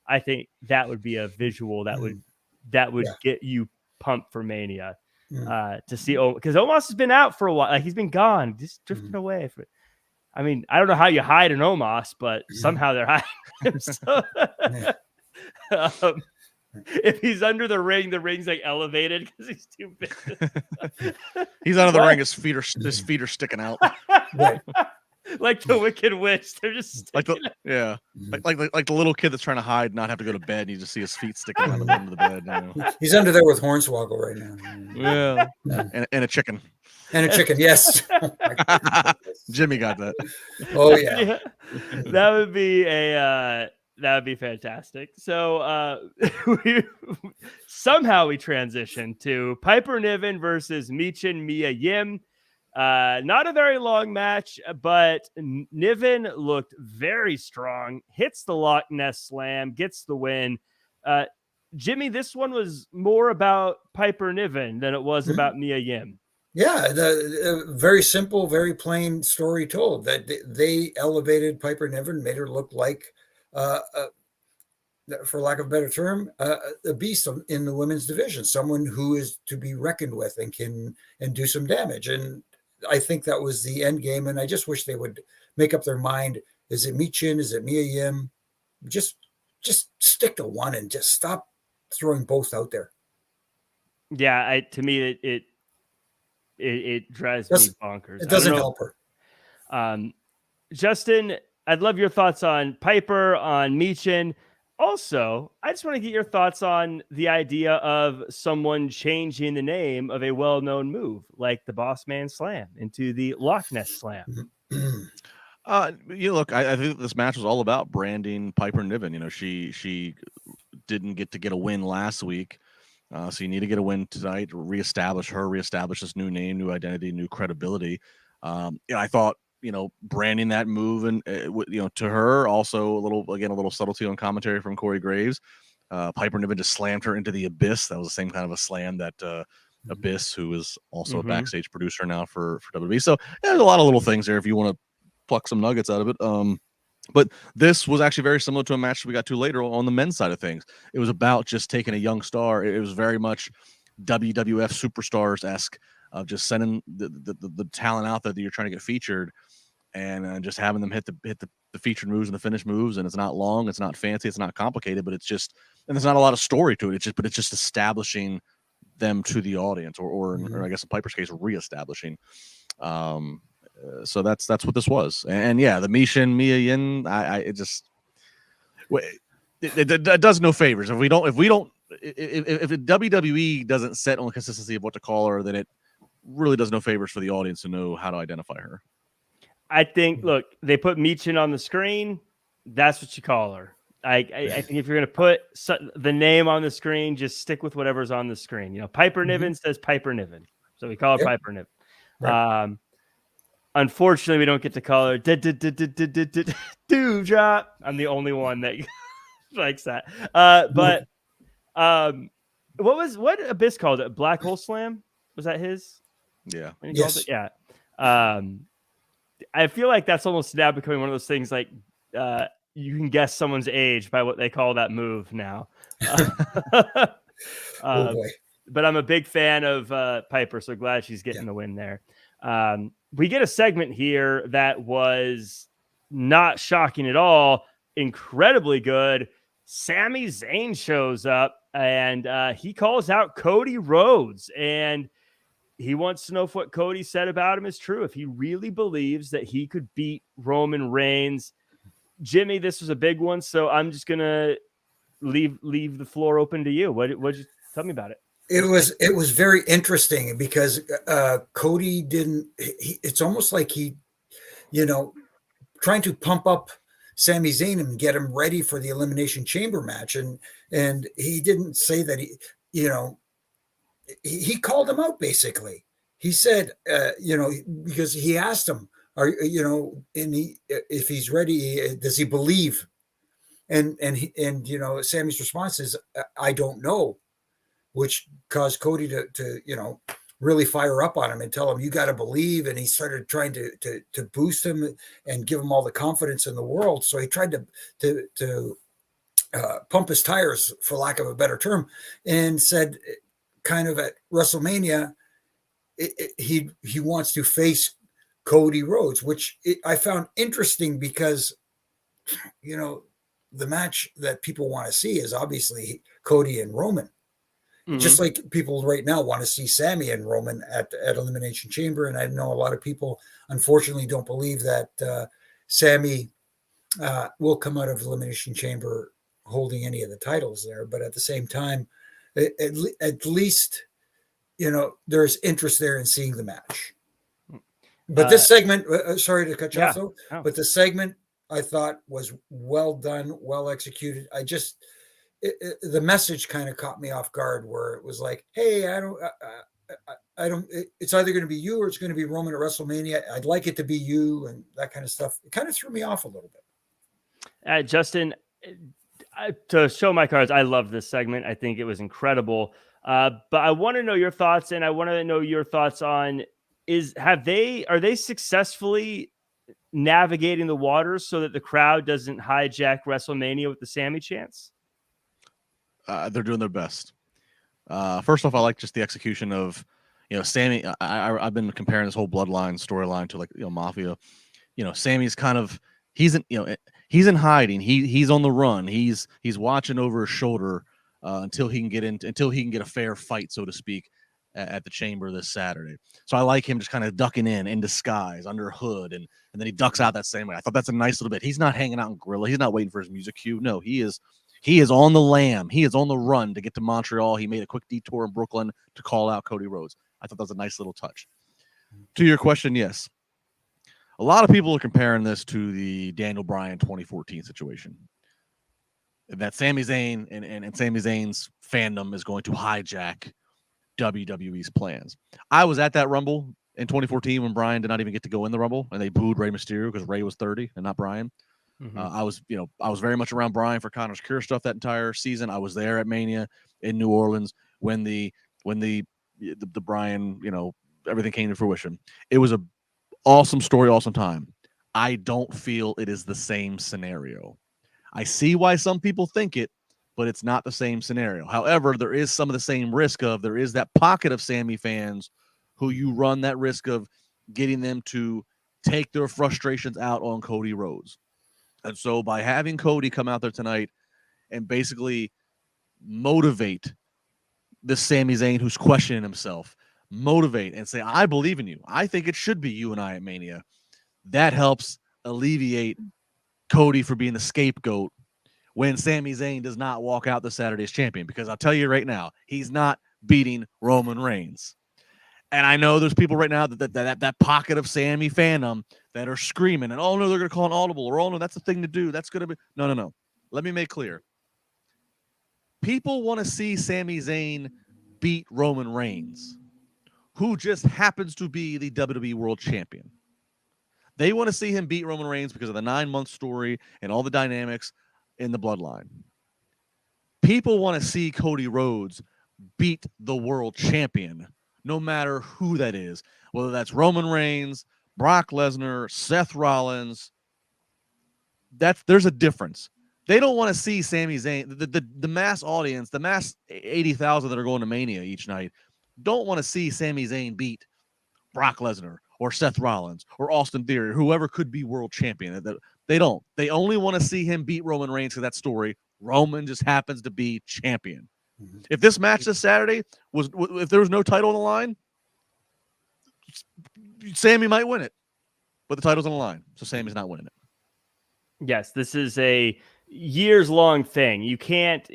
I think that would be a visual that would get you pumped for Mania to see. Because Omos has been out for a while. Like he's been gone, just drifting away. I don't know how you hide an Omos, but somehow they're hiding him. So, if he's under the ring's like elevated because he's too big. He's under the ring. His feet are sticking out. Right. Like the Wicked Witch. They're just like the little kid that's trying to hide, not have to go to bed. And you just see his feet sticking out of the end of the bed. He's under there with Hornswoggle right now. Yeah. And a chicken. And a chicken, yes. Jimmy got that. Oh yeah. That would be fantastic. So somehow we transition to Piper Niven versus Michin Mia Yim. Not a very long match, but Niven looked very strong, hits the Loch Ness Slam, gets the win. Jimmy, this one was more about Piper Niven than it was about Mia Yim. Yeah, the very simple, very plain story told that they elevated Piper Niven, made her look like, for lack of a better term, a beast in the women's division, someone who is to be reckoned with and can do some damage. And I think that was the end game. And I just wish they would make up their mind. Is it Michin? Is it Mia Yim? Just stick to one and just stop throwing both out there. Yeah, to me, it drives me bonkers. It doesn't help her. Justin, I'd love your thoughts on Piper, on Michin. Also, I just want to get your thoughts on the idea of someone changing the name of a well-known move like the Boss Man Slam into the Loch Ness Slam. Look, I think this match was all about branding Piper Niven. She didn't get a win last week. So you need to get a win tonight, reestablish this new name, new identity, new credibility. I thought, branding that move and, to her, also a little subtlety on commentary from Corey Graves. Piper Niven just slammed her into the Abyss. That was the same kind of a slam that Abyss, who is also a backstage producer now for WWE. So there's a lot of little things there if you want to pluck some nuggets out of it. But this was actually very similar to a match we got to later on the men's side of things. It was about just taking a young star. It was very much WWF Superstars-esque of just sending the talent out there that you're trying to get featured and just having them hit the featured moves and the finished moves. And it's not long, it's not fancy, it's not complicated, but and there's not a lot of story to it. It's just establishing them to the audience or I guess in Piper's case, reestablishing. So that's what this was. And yeah, the Michin Mia Yim, it does no favors. If the WWE doesn't set on consistency of what to call her, then it really does no favors for the audience to know how to identify her. I think, look, they put Michin on the screen. That's what you call her. I think if you're going to put the name on the screen, just stick with whatever's on the screen. Piper Niven says Piper Niven, so we call her Piper Niven. Right. Unfortunately, we don't get to call her Dewdrop. I'm the only one that likes that. But what Abyss called it? Black Hole Slam? Was that his? Yeah. Yes. It? Yeah. I feel like that's almost now becoming one of those things like you can guess someone's age by what they call that move now. Oh boy. but I'm a big fan of Piper, so glad she's getting the win there. We get a segment here that was not shocking at all, incredibly good. Sami Zayn shows up and he calls out Cody Rhodes, and he wants to know if what Cody said about him is true, if he really believes that he could beat Roman Reigns. Jimmy, this was a big one, so I'm just gonna leave the floor open to you. What you tell me about it? It was very interesting because Cody didn't. It's almost like he, trying to pump up Sami Zayn and get him ready for the Elimination Chamber match, and he didn't say that he called him out basically. He said, because he asked him, if he's ready, does he believe? And Sammy's response is, I don't know, which caused Cody to really fire up on him and tell him, you got to believe. And he started trying to boost him and give him all the confidence in the world. So he tried to pump his tires, for lack of a better term, and said kind of at WrestleMania, he wants to face Cody Rhodes, which I found interesting because, the match that people want to see is obviously Cody and Roman. Mm-hmm. Just like people right now want to see Sami and Roman at Elimination Chamber. And I know a lot of people, unfortunately, don't believe that Sami will come out of Elimination Chamber holding any of the titles there. But at the same time, at least, there's interest there in seeing the match. But this segment, sorry to cut you off though, but the segment I thought was well done, well executed. The message kind of caught me off guard, where it was like, hey, I don't, it's either going to be you or it's going to be Roman at WrestleMania. I'd like it to be you, and that kind of stuff. It kind of threw me off a little bit. Justin, to show my cards, I love this segment. I think it was incredible. But I want to know your thoughts, and I want to know your thoughts on, are they successfully navigating the waters so that the crowd doesn't hijack WrestleMania with the Sami chants? They're doing their best. First off, I like just the execution of, Sami. I've been comparing this whole bloodline storyline to, like, Mafia. Sami's kind of, he's in hiding. He's on the run. He's watching over his shoulder until he can get a fair fight, so to speak, at the Chamber this Saturday. So I like him just kind of ducking in disguise under a hood, and then he ducks out that same way. I thought that's a nice little bit. He's not hanging out in Gorilla. He's not waiting for his music cue. No, he is on the lam. He is on the run to get to Montreal. He made a quick detour in Brooklyn to call out Cody Rhodes. I thought that was a nice little touch. To your question, yes. A lot of people are comparing this to the Daniel Bryan 2014 situation. That Sami Zayn and Sami Zayn's fandom is going to hijack WWE's plans. I was at that Rumble in 2014 when Bryan did not even get to go in the Rumble, and they booed Rey Mysterio because Rey was 30 and not Bryan. Mm-hmm. I was very much around Bryan for Connor's Cure stuff that entire season. I was there at Mania in New Orleans when the Bryan, everything came to fruition. It was a awesome story, awesome time. I don't feel it is the same scenario. I see why some people think it, but it's not the same scenario. However, there is some of the same risk there is that pocket of Sami fans who you run that risk of getting them to take their frustrations out on Cody Rhodes. And so by having Cody come out there tonight and basically motivate this Sami Zayn who's questioning himself, motivate and say, I believe in you. I think it should be you and I at Mania. That helps alleviate Cody for being the scapegoat when Sami Zayn does not walk out this Saturday as champion. Because I'll tell you right now, he's not beating Roman Reigns. And I know there's people right now that pocket of Sami fandom that are screaming, and oh no, they're going to call an audible, or oh no, that's the thing to do. That's going to be no. Let me make clear. People want to see Sami Zayn beat Roman Reigns, who just happens to be the WWE World Champion. They want to see him beat Roman Reigns because of the 9-month story and all the dynamics in the bloodline. People want to see Cody Rhodes beat the world champion, no matter who that is, whether that's Roman Reigns, Brock Lesnar, Seth Rollins. There's a difference. They don't want to see Sami Zayn. The mass audience, the mass 80,000 that are going to Mania each night, don't want to see Sami Zayn beat Brock Lesnar or Seth Rollins or Austin Theory, whoever could be world champion. They don't. They only want to see him beat Roman Reigns for that story. Roman just happens to be champion. Mm-hmm. If this match this Saturday if there was no title on the line, Sami might win it, but the title's on the line, so Sami's not winning it. Yes, this is a years-long thing. You can't.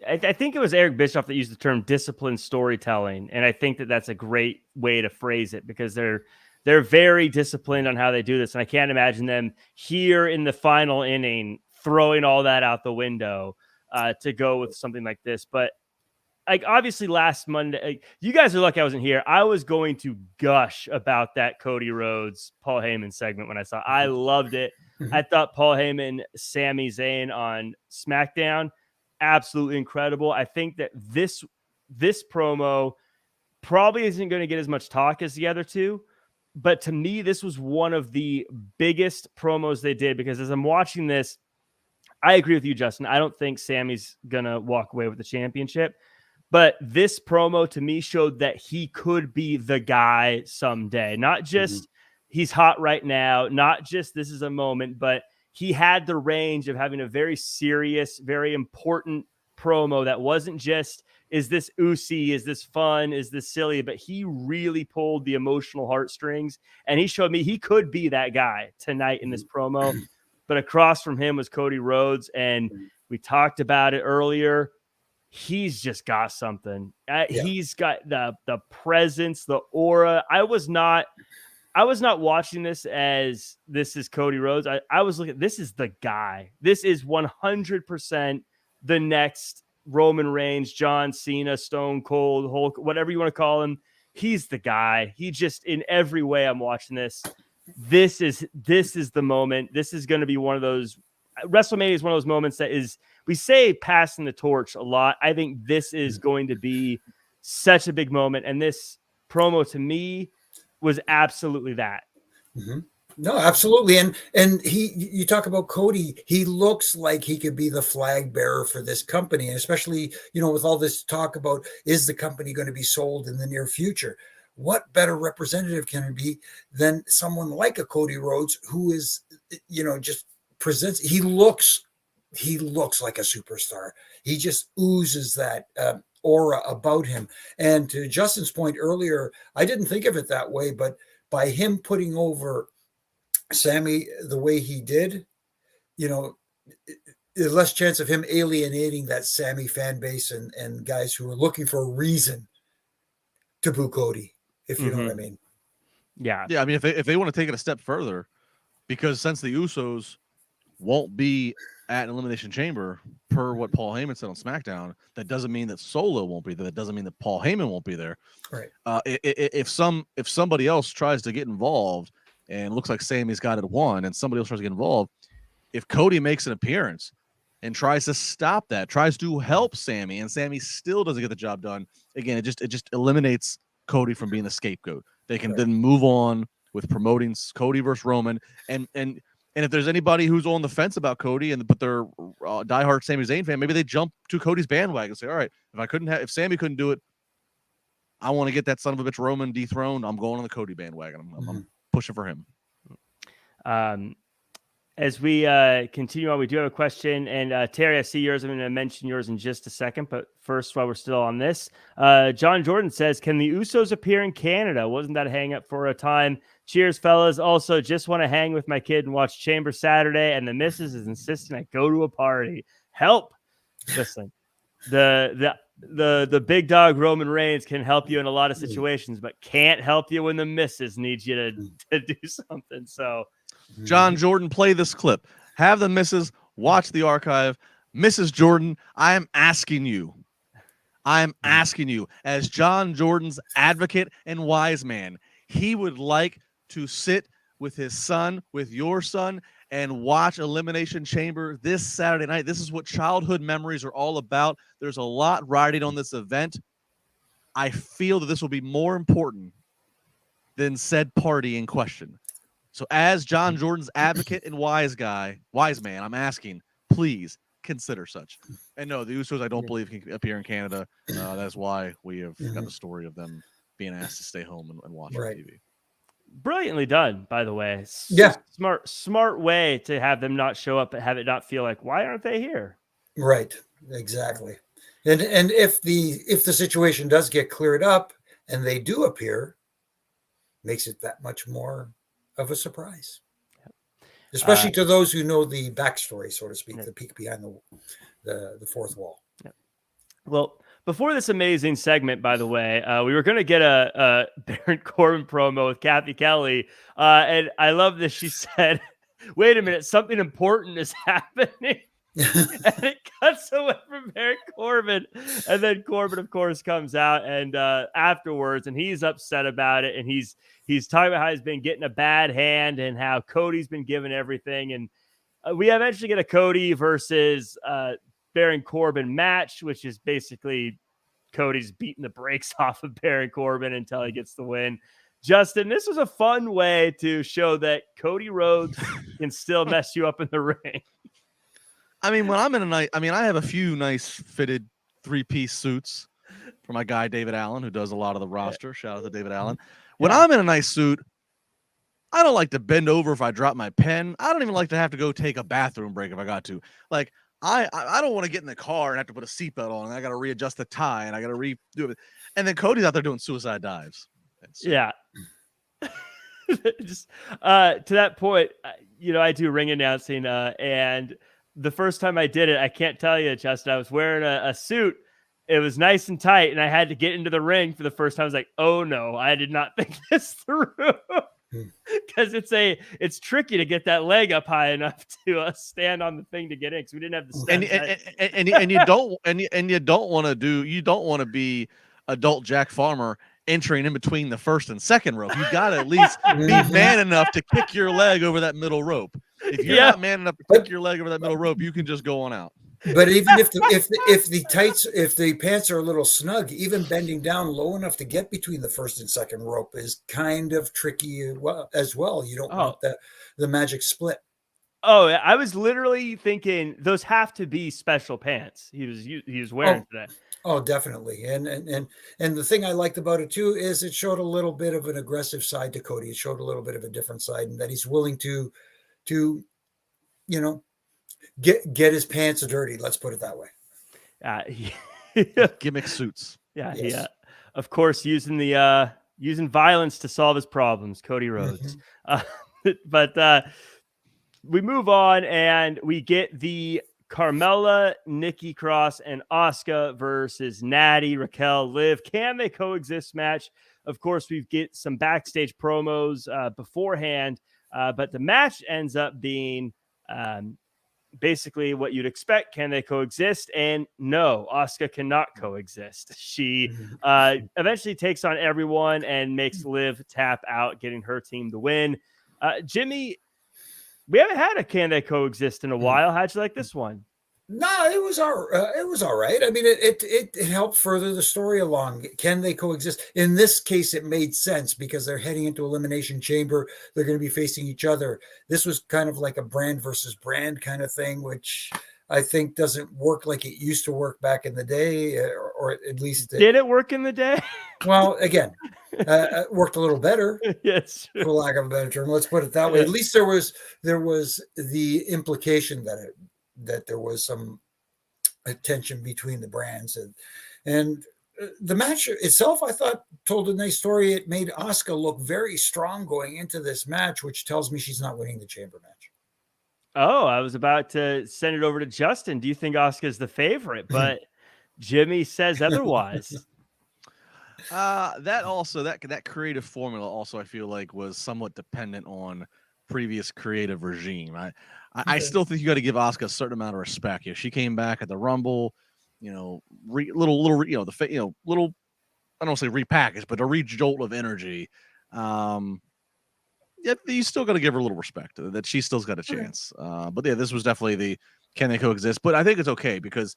I think it was Eric Bischoff that used the term disciplined storytelling, and I think that that's a great way to phrase it because they're very disciplined on how they do this, and I can't imagine them here in the final inning throwing all that out the window to go with something like this. But like obviously last Monday, you guys are lucky I wasn't here. I was going to gush about that Cody Rhodes Paul Heyman segment when I saw it. I loved it. I thought Paul Heyman, Sami Zayn on SmackDown, absolutely incredible. I think that this promo probably isn't going to get as much talk as the other two, but to me, this was one of the biggest promos they did because as I'm watching this, I agree with you, Justin. I don't think Sami's going to walk away with the championship, but this promo to me showed that he could be the guy someday, not just he's hot right now, not just this is a moment, but he had the range of having a very serious, very important promo that wasn't just, is this oozy, is this fun, is this silly, but he really pulled the emotional heartstrings, and he showed me he could be that guy tonight in this promo. But across from him was Cody Rhodes, and we talked about it earlier. He's just got something. He's got the presence, the aura. I was not watching this as this is Cody Rhodes. I was looking, this is the guy. This is 100% the next Roman Reigns, John Cena, Stone Cold, Hulk, whatever you want to call him. He's the guy. He just, in every way I'm watching this, this is the moment. This is going to be one of those, WrestleMania is one of those moments that is, we say passing the torch a lot. I think this is going to be such a big moment. And this promo to me was absolutely that. Mm-hmm. No, absolutely. And you talk about Cody, he looks like he could be the flag bearer for this company. And especially, with all this talk about, is the company going to be sold in the near future? What better representative can it be than someone like a Cody Rhodes who is, just presents, he looks like a superstar. He just oozes that aura about him. And to Justin's point earlier, I didn't think of it that way, but by him putting over Sami the way he did, there's less chance of him alienating that Sami fan base and guys who are looking for a reason to boo Cody, if you know what I mean. Yeah. Yeah. I mean, if they want to take it a step further, because since the Usos won't be at an Elimination Chamber per what Paul Heyman said on SmackDown, that doesn't mean that Solo won't be there. That doesn't mean that Paul Heyman won't be there. Right. If somebody else tries to get involved and looks like Sami's got it won and somebody else tries to get involved, if Cody makes an appearance and tries to stop that, tries to help Sami, and Sami still doesn't get the job done, again, it just eliminates Cody from being a scapegoat. They can then move on with promoting Cody versus Roman, and if there's anybody who's on the fence about Cody but they're diehard Sami Zayn fan, maybe they jump to Cody's bandwagon and say, all right, if Sami couldn't do it, I want to get that son of a bitch Roman dethroned. I'm going on the Cody bandwagon. I'm pushing for him. As we continue on, we do have a question, and Terry, I see yours. I'm going to mention yours in just a second, but first, while we're still on this, John Jordan says, can the Usos appear in Canada? Wasn't that a hang-up for a time? Cheers, fellas. Also, just want to hang with my kid and watch Chamber Saturday, and the missus is insisting I go to a party. Help! Listen, the big dog Roman Reigns can help you in a lot of situations, but can't help you when the missus needs you to do something. So, John Jordan, play this clip. Have the missus watch the archive. Mrs. Jordan, I am asking you, as John Jordan's advocate and wise man, he would like to sit with his son, with your son, and watch Elimination Chamber this Saturday night. This is what childhood memories are all about. There's a lot riding on this event. I feel that this will be more important than said party in question. So as John Jordan's advocate and wise man, I'm asking, please consider such. And no, the Usos I don't believe can appear in Canada. That's why we have got the story of them being asked to stay home and watch TV. Brilliantly done, by the way. Yeah. Smart way to have them not show up, but have it not feel like, why aren't they here? Right. Exactly. And if the situation does get cleared up and they do appear, makes it that much more of a surprise. Especially to those who know the backstory, so to speak, the peek behind the fourth wall. Yeah. Well, before this amazing segment, by the way, we were going to get a Baron Corbin promo with Kathy Kelly. And I love this. She said, wait a minute, something important is happening. And it cuts away from Baron Corbin. And then Corbin, of course, comes out and afterwards, and he's upset about it. And he's talking about how he's been getting a bad hand and how Cody's been given everything. And we eventually get a Cody versus Baron Corbin match, which is basically Cody's beating the brakes off of Baron Corbin until he gets the win. Justin, this was a fun way to show that Cody Rhodes can still mess you up in the ring. I mean, when I'm in a night, I have a few nice fitted 3-piece suits for my guy, David Allen, who does a lot of the roster. Shout out to David Allen. When I'm in a nice suit, I don't like to bend over if I drop my pen. I don't even like to have to go take a bathroom break if I got to. Like, I don't want to get in the car and have to put a seatbelt on, and I got to readjust the tie, and I got to redo it. And then Cody's out there doing suicide dives. Yeah. Just to that point, I do ring announcing, and the first time I did it, I can't tell you, Justin, I was wearing a suit. It was nice and tight, and I had to get into the ring for the first time. I was like, oh no, I did not think this through. Because it's tricky to get that leg up high enough to stand on the thing to get in, because we didn't have the steps. And you don't want to be adult Jack Farmer entering in between the first and second rope. You got to at least be man enough to kick your leg over that middle rope. If you're not man enough to kick your leg over that middle rope, you can just go on out. But even if the pants are a little snug, even bending down low enough to get between the first and second rope is kind of tricky as well. You don't want the magic split. Oh, I was literally thinking those have to be special pants he was wearing today. Oh, definitely. And the thing I liked about it too is it showed a little bit of an aggressive side to Cody. It showed a little bit of a different side, and that he's willing to get his pants dirty. Let's put it that way. Gimmick suits. Yeah. Yes. Yeah. Of course, using violence to solve his problems, Cody Rhodes. But we move on and we get the Carmella, Nikki Cross, and Asuka versus Natty, Raquel, Liv. Can they coexist match? Of course, we get some backstage promos beforehand, but the match ends up being basically what you'd expect. Can they coexist? And no, Asuka cannot coexist. She eventually takes on everyone and makes Liv tap out, getting her team the win. Jimmy, we haven't had a Can They Coexist in a while. How'd you like this one? No, it was all right. I mean, it helped further the story along. Can they coexist? In this case, it made sense because they're heading into Elimination Chamber. They're going to be facing each other. This was kind of like a brand versus brand kind of thing, which I think doesn't work like it used to work back in the day, or at least did it work in the day? Well, again, it worked a little better. Yes, for lack of a better term. Let's put it that way. At least there was the implication that there was some tension between the brands, and the match itself, I thought, told a nice story. It made Asuka look very strong going into this match, which tells me she's not winning the chamber match. Oh, I was about to send it over to Justin. Do you think Asuka's the favorite? But Jimmy says otherwise. That creative formula also, I feel like, was somewhat dependent on previous creative regime. I still think you got to give Asuka a certain amount of respect. She came back at the Rumble, little, I don't want to say repackaged, but a re-jolt of energy. You still got to give her a little respect that she still's got a chance. But yeah, this was definitely the Can They Coexist? But I think it's okay because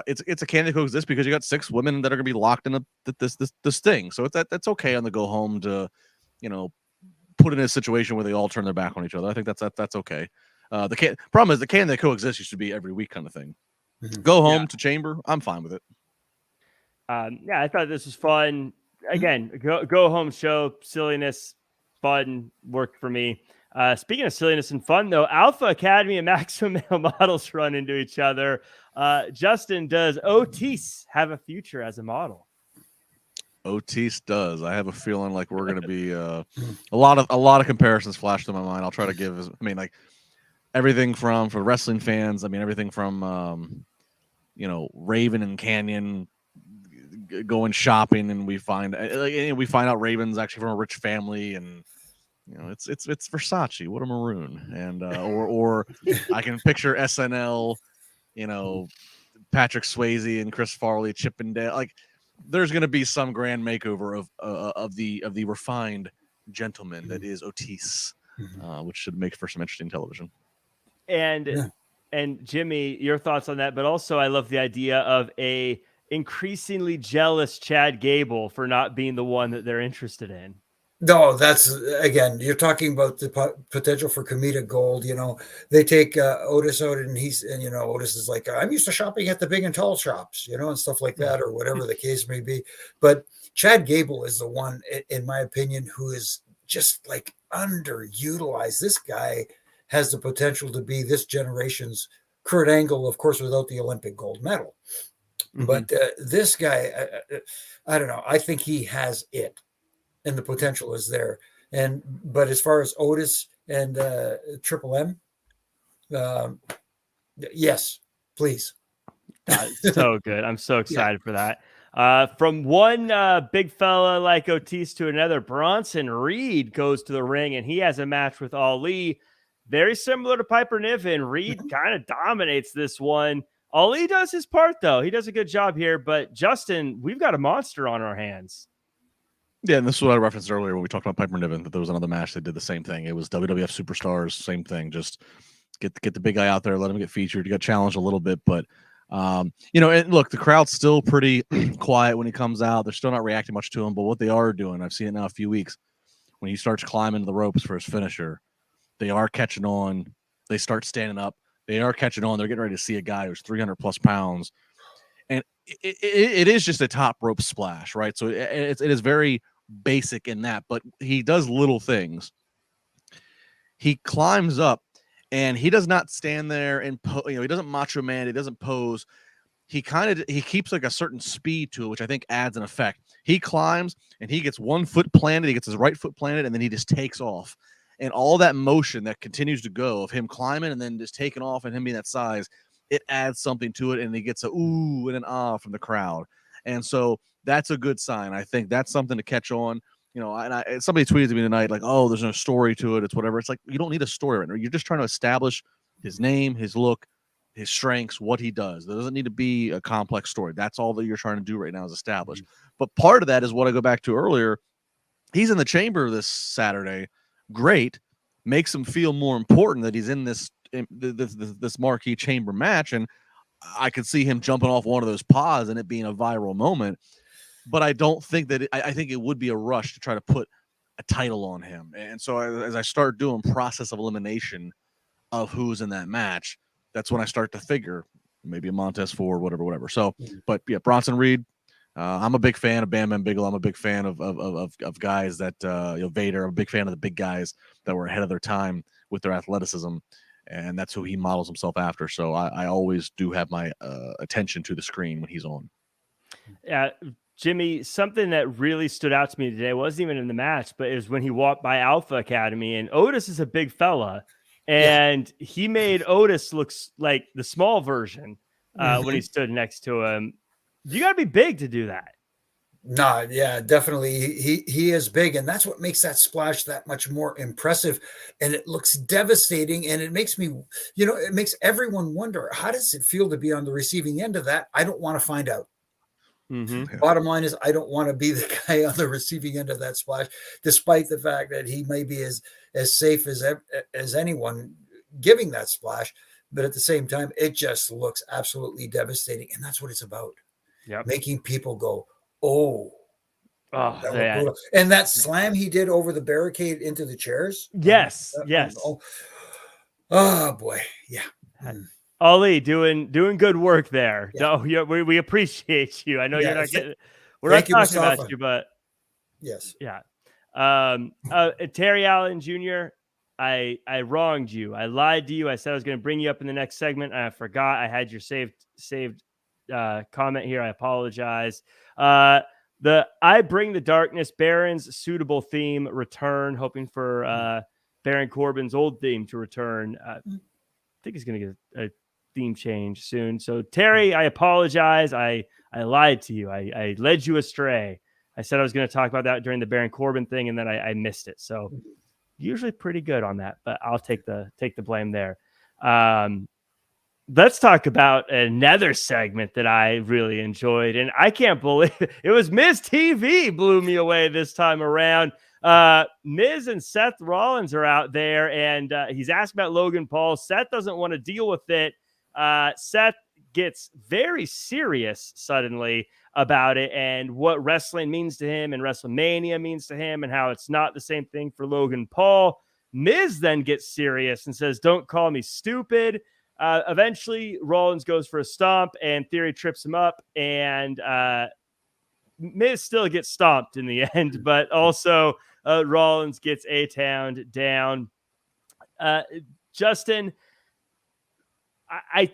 it's a Can They Coexist because you got 6 women that are going to be locked in this thing. So that's okay on the go home to, put in a situation where they all turn their back on each other. I think that's okay. The problem is the can they coexist used to be every week kind of thing. Go home to Chamber. I'm fine with it. I thought this was fun. Again, go home show, silliness, fun, worked for me. Speaking of silliness and fun, though, Alpha Academy and Maximum Male Models run into each other. Justin, does Otis have a future as a model? Otis does. I have a feeling like we're going to be a lot of comparisons flash to my mind. I'll try to give. Like everything for wrestling fans. Everything from Raven and Canyon going shopping, and we find out Raven's actually from a rich family, and it's Versace. What a maroon, and or I can picture SNL, Patrick Swayze and Chris Farley, Chippendale. Like there's going to be some grand makeover of the refined gentleman that is Otis, which should make for some interesting television. And Jimmy, your thoughts on that? But also, I love the idea of a increasingly jealous Chad Gable for not being the one that they're interested in. No, that's, again, you're talking about the potential for comedic gold. They take Otis out, and Otis is like, I'm used to shopping at the big and tall shops, and stuff like that, or whatever the case may be. But Chad Gable is the one, in my opinion, who is just like underutilized. This guy has the potential to be this generation's Kurt Angle, of course, without the Olympic gold medal. But this guy, I don't know. I think he has it, and the potential is there. But as far as Otis and Triple M, yes, please. So good. I'm so excited for that. From one big fella like Otis to another, Bronson Reed goes to the ring, and he has a match with Ali. Very similar to Piper Niven. Reed kind of dominates this one. Ali does his part, though. He does a good job here. But, Justin, we've got a monster on our hands. Yeah, and this is what I referenced earlier when we talked about Piper Niven, that there was another match that did the same thing. It was WWF Superstars, same thing. Just get the big guy out there, let him get featured. You got challenged a little bit, but, and look, the crowd's still pretty quiet when he comes out. They're still not reacting much to him, but what they are doing, I've seen it now a few weeks, when he starts climbing the ropes for his finisher, they are catching on. They start standing up. They are catching on. They're getting ready to see a guy who's 300 plus pounds. And it is just a top rope splash, right? So it is very basic in that, but he does little things. He climbs up, and he does not stand there and he doesn't macho man. He doesn't pose. He keeps like a certain speed to it, which I think adds an effect. He climbs, and he gets one foot planted. He gets his right foot planted, and then he just takes off. And all that motion that continues to go of him climbing and then just taking off and him being that size, it adds something to it, and he gets a ooh and an ah from the crowd. And so that's a good sign. I think that's something to catch on. And somebody tweeted to me tonight, like, oh, there's no story to it. It's whatever. It's like, you don't need a story right now. You're just trying to establish his name, his look, his strengths, what he does. There doesn't need to be a complex story. That's all that you're trying to do right now is establish. But part of that is what I go back to earlier. He's in the chamber this Saturday. Great, makes him feel more important that he's in this marquee chamber match, and I could see him jumping off one of those pods and it being a viral moment. But I don't think that I think it would be a rush to try to put a title on him. And so as I start doing process of elimination of who's in that match, that's when I start to figure maybe a Montez Ford, whatever. So, but yeah, Bronson Reed. I'm a big fan of Bam Bam Bigelow. I'm a big fan of guys that Vader. I'm a big fan of the big guys that were ahead of their time with their athleticism, and that's who he models himself after. So I always do have my attention to the screen when he's on. Yeah, Jimmy, something that really stood out to me today wasn't even in the match, but it was when he walked by Alpha Academy, and Otis is a big fella, and he made Otis look like the small version when he stood next to him. You got to be big to do that. No, yeah, definitely. He is big, and that's what makes that splash that much more impressive. And it looks devastating, and it makes me, it makes everyone wonder, how does it feel to be on the receiving end of that? I don't want to find out. Bottom line is, I don't want to be the guy on the receiving end of that splash, despite the fact that he may be as safe as anyone giving that splash. But at the same time, it just looks absolutely devastating, and that's what it's about. Yep. Making people go, oh, yeah. And that slam he did over the barricade into the chairs. Yes. Oh boy, yeah. Ollie, doing good work there. Yeah. No, we appreciate you. I know you're not getting. We're thank not you, talking Mustafa. about you, but Yes. yeah. Terry Allen Jr., I wronged you. I lied to you. I said I was going to bring you up in the next segment. And I forgot. I had your saved comment here. I apologize. The I Bring the Darkness Baron's suitable theme return, hoping for Baron Corbin's old theme to return. I think he's going to get a theme change soon. So Terry, I apologize. I lied to you. I led you astray. I said I was going to talk about that during the Baron Corbin thing, and then I missed it. So usually pretty good on that, but I'll take the blame there. Let's talk about another segment that I really enjoyed, and I can't believe it was Miz TV blew me away this time around. Miz and Seth Rollins are out there, and he's asked about Logan Paul. Seth doesn't want to deal with it. Seth gets very serious suddenly about it and what wrestling means to him and WrestleMania means to him and how it's not the same thing for Logan Paul. Miz then gets serious and says, "Don't call me stupid." Eventually, Rollins goes for a stomp and Theory trips him up, and Miz still gets stomped in the end, but also Rollins gets A-Towned down. Justin,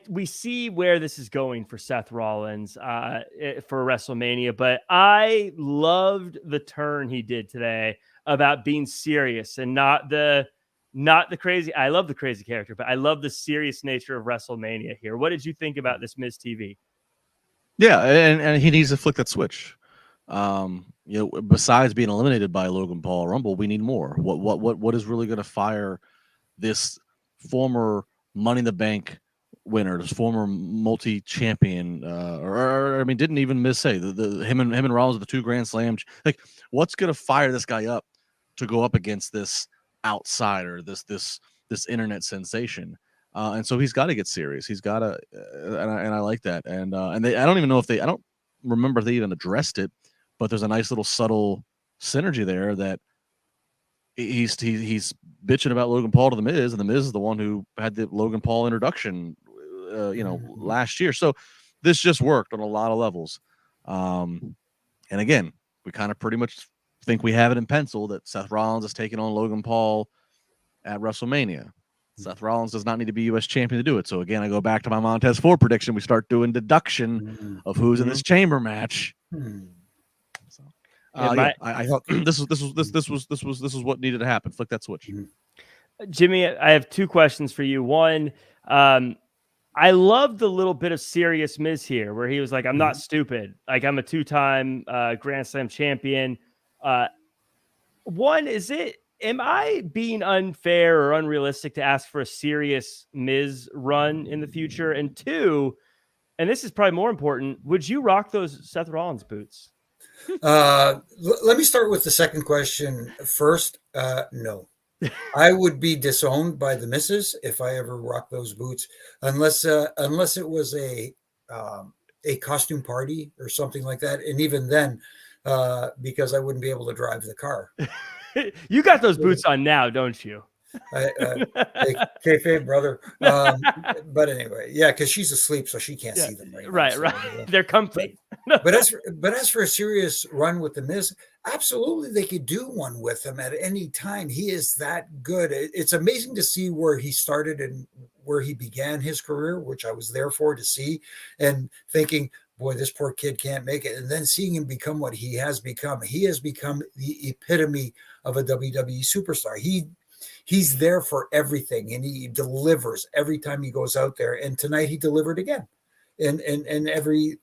we see where this is going for Seth Rollins for WrestleMania, but I loved the turn he did today about being serious and not the crazy. I love the crazy character, but I love the serious nature of WrestleMania here. What did you think about this Miz TV? Yeah, and he needs to flick that switch. Besides being eliminated by Logan Paul Rumble, we need more. What is really going to fire this former Money in the Bank winner, this former multi-champion, didn't even Miz say him and Rollins, the 2 Grand Slams. Like, what's going to fire this guy up to go up against this outsider, this internet sensation? And so he's got to get serious. He's got to, and I like that. And I don't even know if I don't remember if they even addressed it, but there's a nice little subtle synergy there that he's bitching about Logan Paul to the Miz, and the Miz is the one who had the Logan Paul introduction, last year. So this just worked on a lot of levels. And again, we kind of pretty much think we have it in pencil that Seth Rollins is taking on Logan Paul at WrestleMania. Seth Rollins does not need to be U.S. champion to do it. So again, I go back to my Montez Ford prediction. We start doing deduction of who's in this chamber match. So, I thought this was what needed to happen. Flick that switch. Jimmy, I have 2 questions for you. One, I love the little bit of serious Miz here where he was like, "I'm not stupid. Like, I'm a 2-time Grand Slam champion." One, am I being unfair or unrealistic to ask for a serious Miz run in the future? And 2, and this is probably more important, would you rock those Seth Rollins boots? Let me start with the second question first. No. I would be disowned by the missus if I ever rock those boots, unless it was a costume party or something like that, and even then, because I wouldn't be able to drive the car. You got those boots on now, don't you? Kayfabe, brother. But anyway, yeah, because she's asleep, so she can't see them right. now. Right. So, they're comfy. But as for a serious run with the Miz, absolutely they could do one with him at any time. He is that good. It's amazing to see where he started and where he began his career, which I was there for to see, and thinking, boy, this poor kid can't make it. And then seeing him become what he has become. He has become the epitome of a WWE superstar. He's there for everything, and he delivers every time he goes out there. And tonight he delivered again in every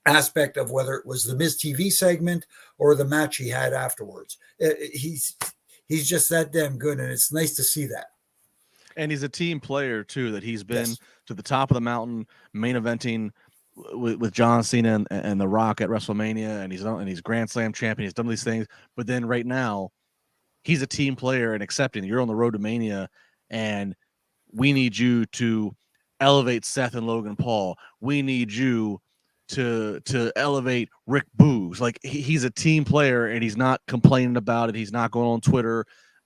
aspect of whether it was the Miz TV segment or the match he had afterwards. He's just that damn good, and it's nice to see that. And he's a team player too, that he's been to the top of the mountain, main eventing with John Cena and The Rock at WrestleMania, and he's Grand Slam champion. He's done these things, but then right now he's a team player and accepting you're on the road to Mania, and we need you to elevate Seth and Logan Paul. We need you to elevate Rick Boogs. Like, he's a team player, and he's not complaining about it. He's not going on Twitter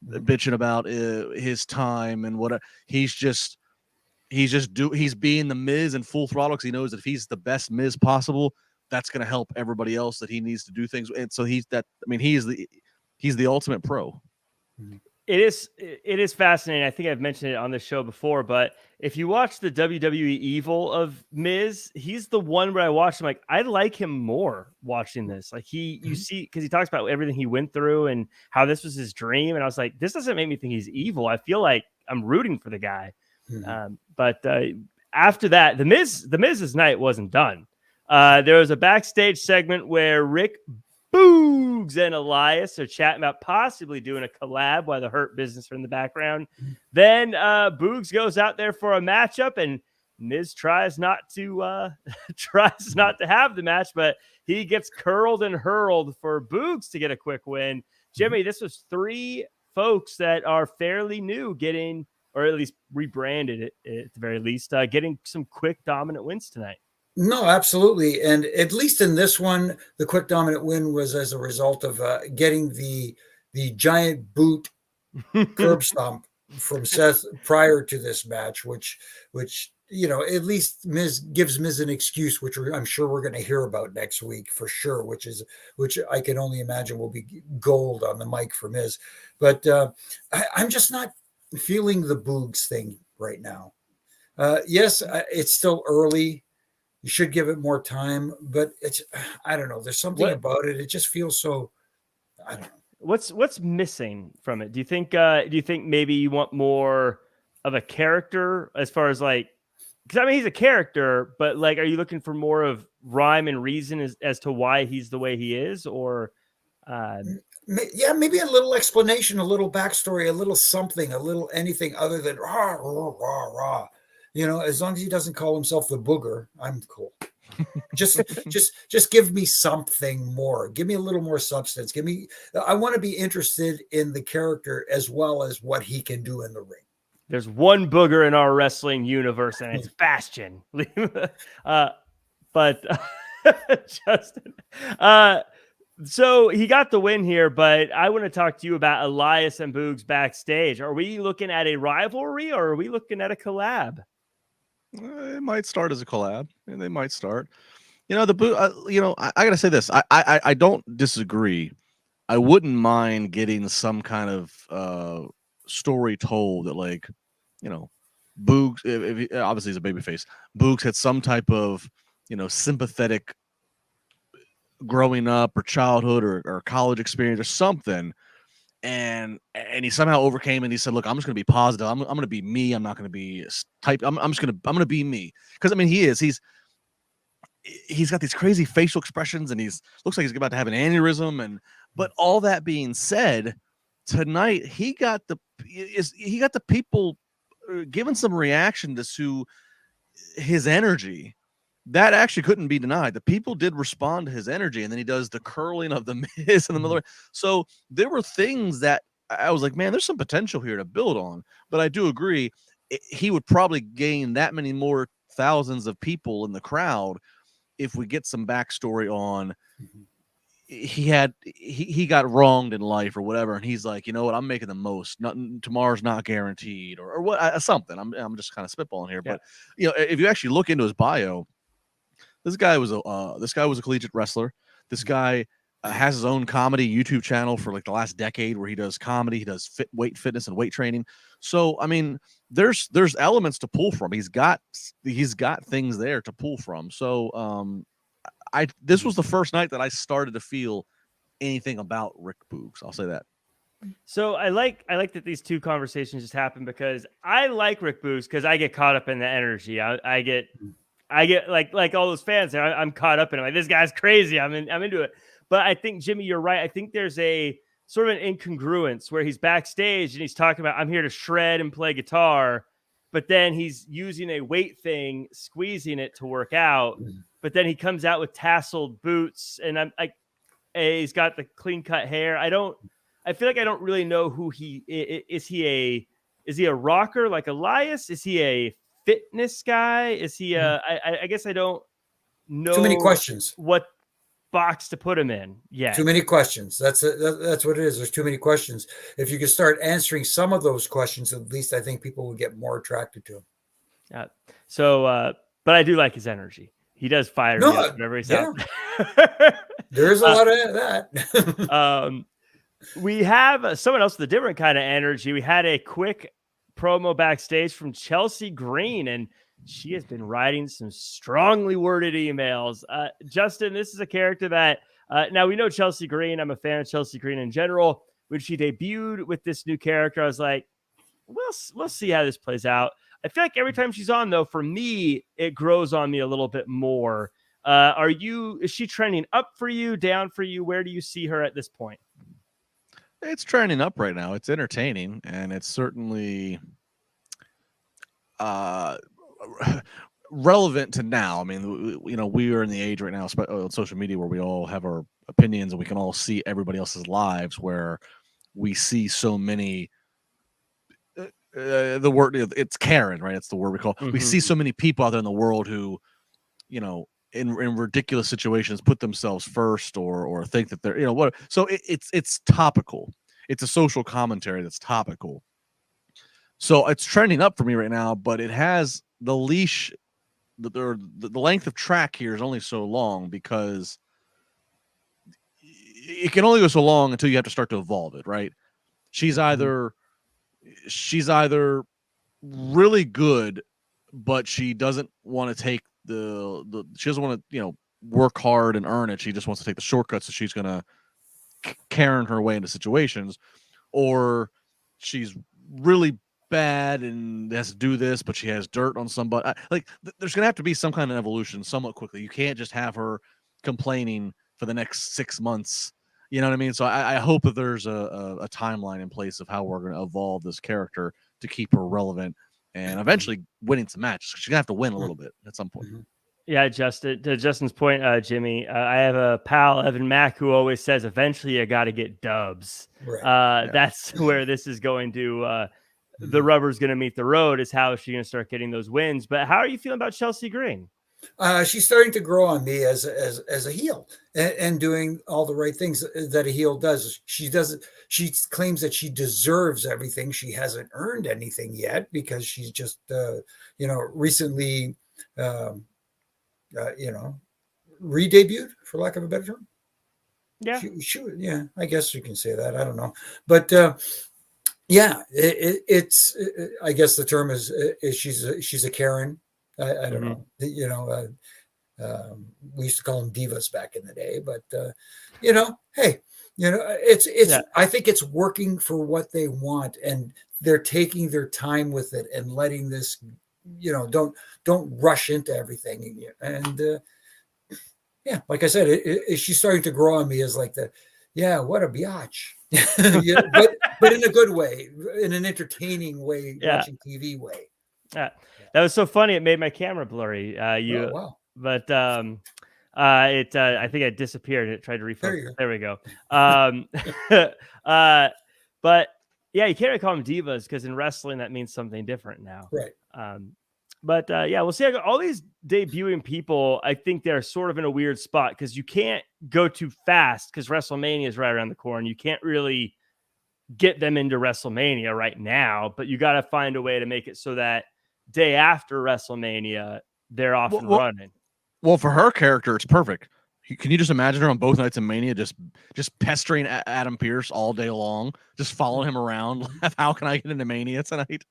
bitching about his time and what he's being the Miz in full throttle because he knows that if he's the best Miz possible, that's going to help everybody else that he needs to do things. And so he's the ultimate pro. It is fascinating. I think I've mentioned it on the show before, but if you watch the WWE evil of Miz, he's the one where I watched him like, I like him more watching this. Like you see, because he talks about everything he went through and how this was his dream. And I was like, this doesn't make me think he's evil. I feel like I'm rooting for the guy. But after that, the Miz's night wasn't done. There was a backstage segment where Rick Boogs and Elias are chatting about possibly doing a collab while the Hurt Business are in the background. Then Boogs goes out there for a matchup, and Miz tries not to have the match, but he gets curled and hurled for Boogs to get a quick win. Jimmy, this was 3 folks that are fairly new getting, or at least rebranded it at the very least, getting some quick dominant wins tonight. No, absolutely. And at least in this one, the quick dominant win was as a result of getting the giant boot curb stomp from Seth prior to this match, which at least gives Miz an excuse, which I'm sure we're going to hear about next week for sure, which I can only imagine will be gold on the mic for Miz. But I'm just not feeling the Boogs thing right now. Yes, it's still early. You should give it more time, but I don't know. There's something about it. It just feels so, I don't know. What's missing from it? Do you think maybe you want more of a character as far as like, because I mean, he's a character, but like, are you looking for more of rhyme and reason as to why he's the way he is? Or, maybe a little explanation, a little backstory, a little something, a little anything other than rah, rah, rah, rah. As long as he doesn't call himself the Booger, I'm cool. just give me something more. Give me a little more substance. I want to be interested in the character as well as what he can do in the ring. There's one Booger in our wrestling universe, and it's Bastion. But Justin, so he got the win here, but I want to talk to you about Elias and Boogs backstage. Are we looking at a rivalry, or are we looking at a collab? It might start as a collab, and they might start. I gotta say this. I don't disagree. I wouldn't mind getting some kind of story told that, like, Boogs, if obviously he's a babyface, Boogs had some type of sympathetic growing up or childhood or college experience or something. And he somehow overcame and he said, look, I'm just going to be positive. I'm going to be me. I'm not going to be type. I'm going to be me. Because I mean, he's got these crazy facial expressions and looks like he's about to have an aneurysm. But all that being said, tonight he got the people giving some reaction to his energy. That actually couldn't be denied. The people did respond to his energy, and then he does the curling of the Miz in the middle. So there were things that I was like, man, there's some potential here to build on. But I do agree, he would probably gain that many more thousands of people in the crowd if we get some backstory on he got wronged in life or whatever, and he's like, you know what, I'm making the most. Tomorrow's not guaranteed, or what, something. I'm just kind of spitballing here, but if you actually look into his bio. This guy was a collegiate wrestler. This guy has his own comedy YouTube channel for like the last decade where he does comedy. He does weight fitness and weight training. So, I mean, there's elements to pull from. He's got things there to pull from. So, this was the first night that I started to feel anything about Rick Boogs. I'll say that. So I like that these two conversations just happened because I like Rick Boogs because I get caught up in the energy. I get like all those fans. I'm caught up in it. Like, this guy's crazy. I'm into it. But I think, Jimmy, you're right. I think there's a sort of an incongruence where he's backstage and he's talking about, I'm here to shred and play guitar, but then he's using a weight thing, squeezing it to work out. But then he comes out with tasseled boots, and I'm like, he's got the clean cut hair. I feel like I don't really know who he is. Is he a rocker like Elias? Is he a fitness guy? Is he I guess I don't know. Too many questions. What box to put him in yet. Too many questions. That's what it is. There's too many questions. If you could start answering some of those questions, at least I think people would get more attracted to him. But I do like his energy. He does fire me up whenever he's out there. There's a lot of that. We have someone else with a different kind of energy. We had a quick promo backstage from Chelsea Green, and she has been writing some strongly worded emails. Justin, this is a character that now we know Chelsea Green. I'm a fan of Chelsea Green in general. When she debuted with this new character, I was like, we'll see how this plays out. I feel like every time she's on, though, for me, it grows on me a little bit more. Is she trending up for you, down for you? Where do you see her at this point? It's trending up right now. It's entertaining, and it's certainly relevant to now. I mean, we are in the age right now on social media where we all have our opinions and we can all see everybody else's lives, where we see so many the word, it's Karen, right? It's the word we call. We see so many people out there in the world who, in ridiculous situations put themselves first or think that they're, what. So it's topical. It's a social commentary that's topical. So it's trending up for me right now, but it has the leash. The length of track here is only so long because it can only go so long until you have to start to evolve it, right? She's either really good, but she doesn't want to take she doesn't want to, work hard and earn it. She just wants to take the shortcuts, so she's going to Karen her way into situations, or she's really bad and has to do this, but she has dirt on somebody. There's going to have to be some kind of evolution somewhat quickly. You can't just have her complaining for the next 6 months. You know what I mean? So I hope that there's a timeline in place of how we're going to evolve this character to keep her relevant and eventually winning some matches. She's going to have to win a little bit at some point. Yeah, Justin. To Justin's point, Jimmy, I have a pal, Evan Mack, who always says, eventually you got to get dubs. Right. That's where this is going to, the rubber's going to meet the road, is how is she going to start getting those wins. But how are you feeling about Chelsea Green? She's starting to grow on me as a heel and doing all the right things that a heel does. She claims that she deserves everything. She hasn't earned anything yet because she's just, recently, re-debuted, for lack of a better term. Yeah. Yeah, I guess you can say that. I don't know. But it's I guess the term is she's a Karen. I don't know. We used to call them divas back in the day, but hey, it's I think it's working for what they want, and they're taking their time with it and letting this, don't rush into everything. And like I said, she's starting to grow on me as like what a biatch. but in a good way, in an entertaining way, watching TV way. Yeah. That was so funny. It made my camera blurry. Wow. But I think it disappeared. It tried to refocus. There we go. But yeah, you can't really call them divas because in wrestling that means something different now. Right. But we'll see. All these debuting people, I think they're sort of in a weird spot because you can't go too fast because WrestleMania is right around the corner. You can't really get them into WrestleMania right now, but you got to find a way to make it so that day after WrestleMania, they're off and running. Well, for her character, it's perfect. Can you just imagine her on both nights of Mania, just pestering Adam Pearce all day long, just following him around? How can I get into Mania tonight?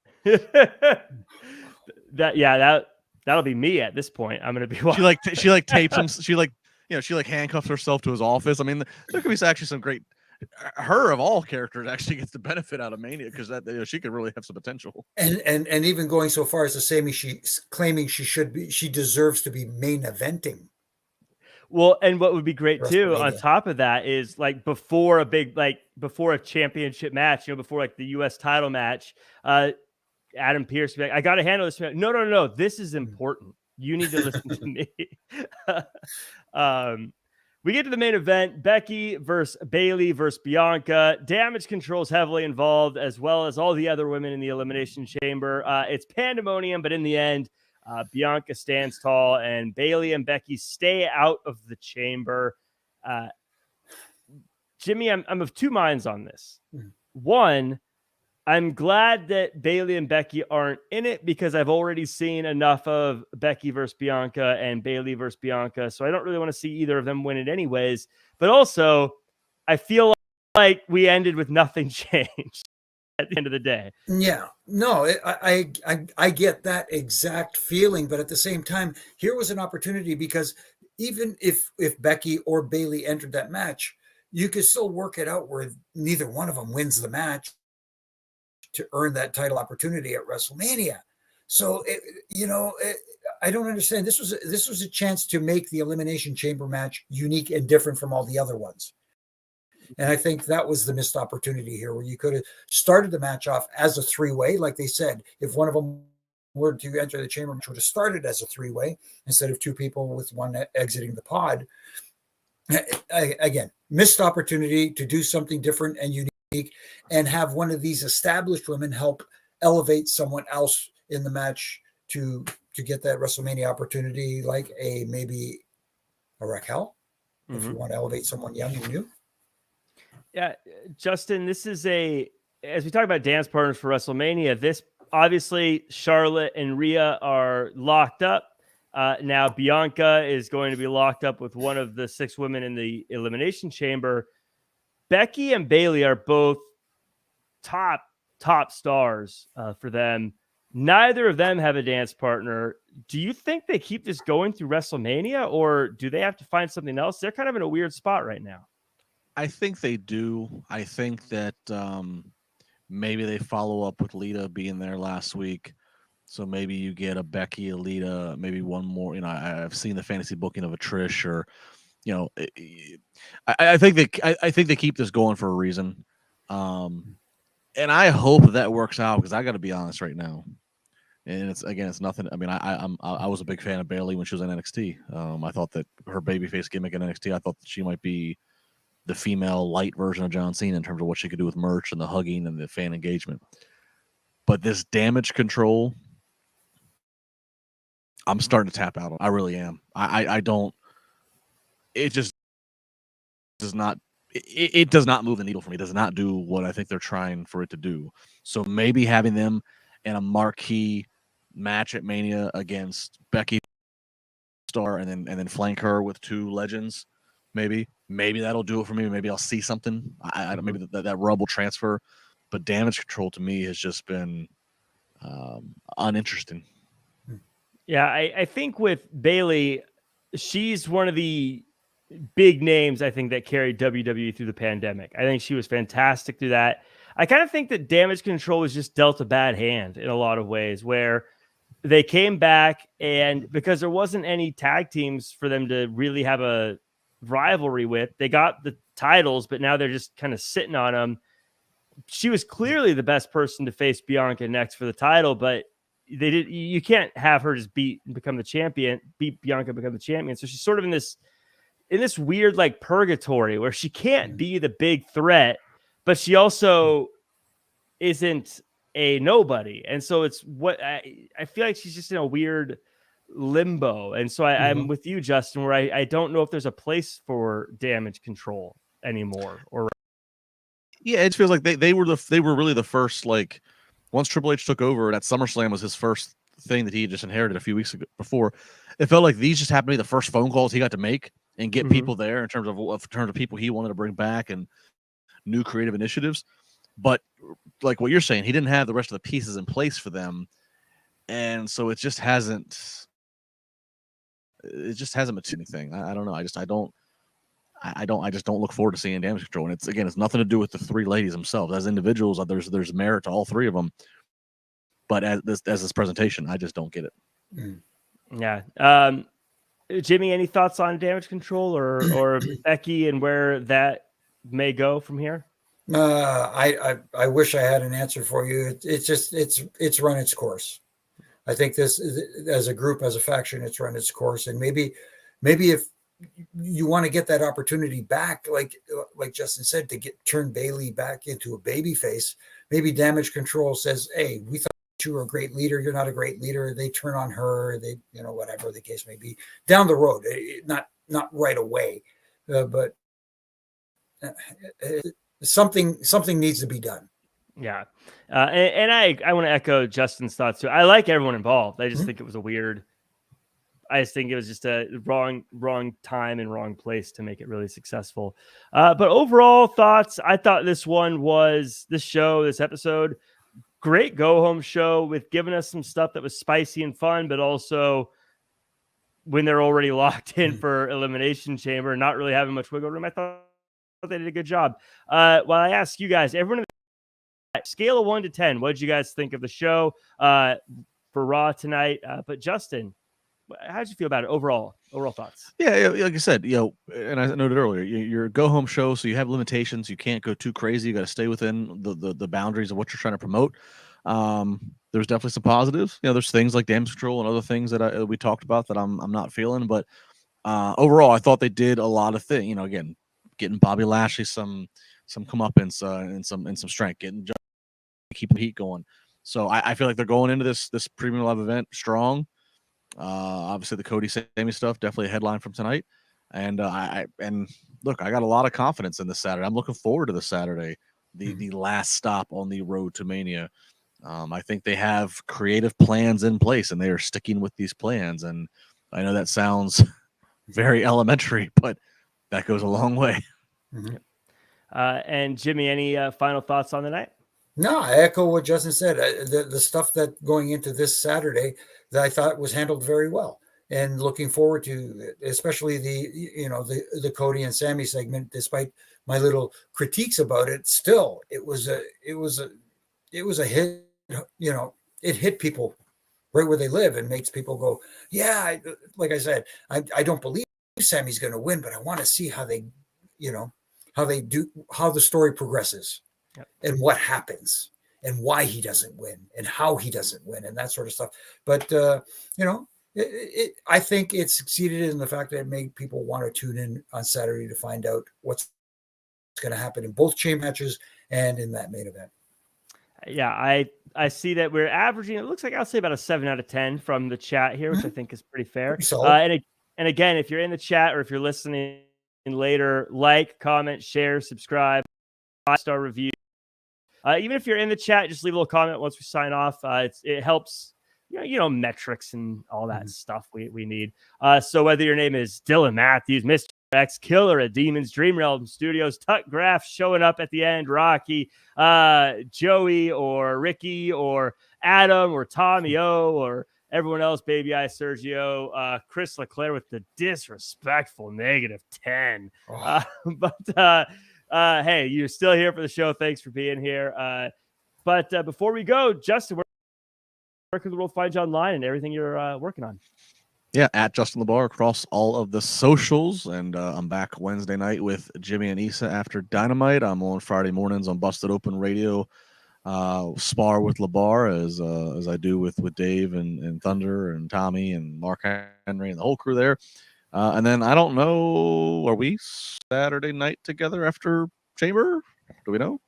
That'll be me at this point. I'm gonna be watching. She tapes him. She handcuffs herself to his office. I mean, there could be actually some great. Her of all characters actually gets the benefit out of Mania because that she could really have some potential. And even going so far as to say she's claiming she deserves to be main eventing. Well, and what would be great too on top of that is before a championship match, before the US title match, Adam Pearce be like, I got to handle this. No. This is important. You need to listen to me. We get to the main event, Becky versus Bayley versus Bianca. Damage Control's heavily involved, as well as all the other women in the Elimination Chamber. It's pandemonium, but in the end, Bianca stands tall, and Bayley and Becky stay out of the chamber. Jimmy, I'm of two minds on this. One, I'm glad that Bayley and Becky aren't in it because I've already seen enough of Becky versus Bianca and Bayley versus Bianca. So I don't really want to see either of them win it anyways. But also, I feel like we ended with nothing changed at the end of the day. Yeah, no, I get that exact feeling. But at the same time, here was an opportunity because even if Becky or Bayley entered that match, you could still work it out where neither one of them wins the match to earn that title opportunity at WrestleMania. So, I don't understand. This was a chance to make the Elimination Chamber match unique and different from all the other ones. And I think that was the missed opportunity here, where you could have started the match off as a three-way. Like they said, if one of them were to enter the chamber match, would have started as a three-way instead of two people with one exiting the pod. Again, missed opportunity to do something different and unique and have one of these established women help elevate someone else in the match to get that WrestleMania opportunity, like maybe a Raquel, if you want to elevate someone young and new. Yeah, Justin, this is as we talk about dance partners for WrestleMania, this obviously Charlotte and Rhea are locked up. Now Bianca is going to be locked up with one of the 6 women in the Elimination Chamber. Becky and Bayley are both top stars for them. Neither of them have a dance partner. Do you think they keep this going through WrestleMania, or do they have to find something else? They're kind of in a weird spot right now. I think they do. I think that maybe they follow up with Lita being there last week. So maybe you get a Becky, a Lita, maybe one more. I've seen the fantasy booking of a Trish, or I think they keep this going for a reason. And I hope that works out, because I got to be honest right now. And it's nothing. I mean, I was a big fan of Bayley when she was in NXT. I thought that her babyface gimmick in NXT, I thought that she might be the female light version of John Cena in terms of what she could do with merch and the hugging and the fan engagement. But this Damage Control, I'm starting to tap out on. I really am. I don't. It just does not. It does not move the needle for me. It does not do what I think they're trying for it to do. So maybe having them in a marquee match at Mania against Becky Star, and then flank her with 2 legends, maybe that'll do it for me. Maybe I'll see something. I don't. Maybe that rub will transfer. But Damage Control to me has just been uninteresting. Yeah, I think with Bayley, she's one of the big names, I think, that carried WWE through the pandemic. I think she was fantastic through that. I kind of think that Damage Control was just dealt a bad hand in a lot of ways, where they came back, and because there wasn't any tag teams for them to really have a rivalry with, they got the titles, but now they're just kind of sitting on them. She was clearly the best person to face Bianca next for the title, but you can't have her just beat Bianca, become the champion. So she's sort of in this weird like purgatory where she can't be the big threat, but she also isn't a nobody. And so it's what I feel like she's just in a weird limbo. And so I'm with you, Justin, where I don't know if there's a place for Damage Control anymore. Or yeah, it feels like they were really the first, like, once Triple H took over, that SummerSlam was his first thing that he just inherited a few weeks ago before. It felt like these just happened to be the first phone calls he got to make and get people there in terms of people he wanted to bring back and new creative initiatives. But like what you're saying, he didn't have the rest of the pieces in place for them. And so it just hasn't been anything. I don't know. I just don't look forward to seeing Damage Control. And it's nothing to do with the 3 ladies themselves. As individuals, there's merit to all 3 of them. But as this presentation, I just don't get it. Yeah. Jimmy, any thoughts on Damage Control or Becky and where that may go from here? I wish I had an answer for you. It's run its course. I think this, as a group, as a faction, it's run its course. And maybe if you want to get that opportunity back, like Justin said, to turn Bayley back into a baby face, maybe Damage Control says, hey, we thought you were a great leader. You're not a great leader. They turn on her. They, whatever the case may be, down the road, not right away. but something needs to be done. Yeah. And I want to echo Justin's thoughts too. I like everyone involved. I just think it was I just think it was just a wrong time and wrong place to make it really successful. But overall thoughts, I thought this episode, great go home show with giving us some stuff that was spicy and fun, but also when they're already locked in for Elimination Chamber, not really having much wiggle room. I thought they did a good job. While I ask you guys, everyone, scale of 1 to 10, what did you guys think of the show for Raw tonight? But Justin, how did you feel about it overall? Overall thoughts? Yeah, like I said, and I noted earlier, you're a go home show, so you have limitations. You can't go too crazy. You got to stay within the boundaries of what you're trying to promote. There's definitely some positives. There's things like damage control and other things that we talked about that I'm not feeling. But overall, I thought they did a lot of things. Again, getting Bobby Lashley some comeuppance and some strength, keeping the heat going. So I feel like they're going into this premium live event strong. Obviously the Cody Sami stuff, definitely a headline from tonight. And look, I got a lot of confidence in this Saturday. I'm looking forward to the Saturday, the last stop on the road to Mania. I think they have creative plans in place and they are sticking with these plans. And I know that sounds very elementary, but that goes a long way. And Jimmy, any final thoughts on the night? No, I echo what Justin said. The stuff that going into this Saturday that I thought was handled very well, and looking forward to, especially the Cody and Sami segment. Despite my little critiques about it, still it was a hit. It hit people right where they live and makes people go, yeah. Like I said, I don't believe Sami's going to win, but I want to see how they do, how the story progresses. Yep. And what happens and why he doesn't win and how he doesn't win and that sort of stuff. But, I think it succeeded in the fact that it made people want to tune in on Saturday to find out what's going to happen in both chain matches and in that main event. Yeah, I see that we're averaging, it looks like I'll say about a 7 out of 10 from the chat here, which I think is pretty fair. And again, if you're in the chat or if you're listening later, like, comment, share, subscribe, 5-star review. Even if you're in the chat, just leave a little comment once we sign off. It helps, metrics and all that stuff we need. So whether your name is Dylan Matthews, Mr. X Killer at Demons Dream Realm Studios, Tuck Graff showing up at the end, Rocky, Joey or Ricky or Adam or Tommy O or everyone else, Baby Eye Sergio, Chris Leclerc with the disrespectful -10. Hey, you're still here for the show. Thanks for being here. But before we go, Justin, where can the world find you online and everything you're working on? Yeah, at Justin LaBar across all of the socials. And I'm back Wednesday night with Jimmy and Issa after Dynamite. I'm on Friday mornings on Busted Open Radio. Spar with LaBar as I do with Dave and Thunder and Tommy and Mark Henry and the whole crew there. And then I don't know, are we Saturday night together after Chamber? Do we know?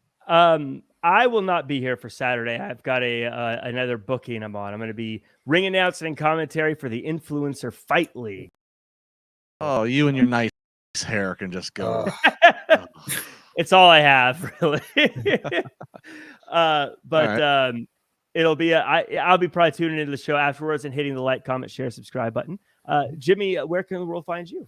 I will not be here for Saturday. I've got another booking I'm on. I'm going to be ring announcing and commentary for the Influencer Fight League. Oh, you and your nice hair can just go. It's all I have, really. But right. It'll be I'll be probably tuning into the show afterwards and hitting the like, comment, share, subscribe button. Jimmy, where can the world find you?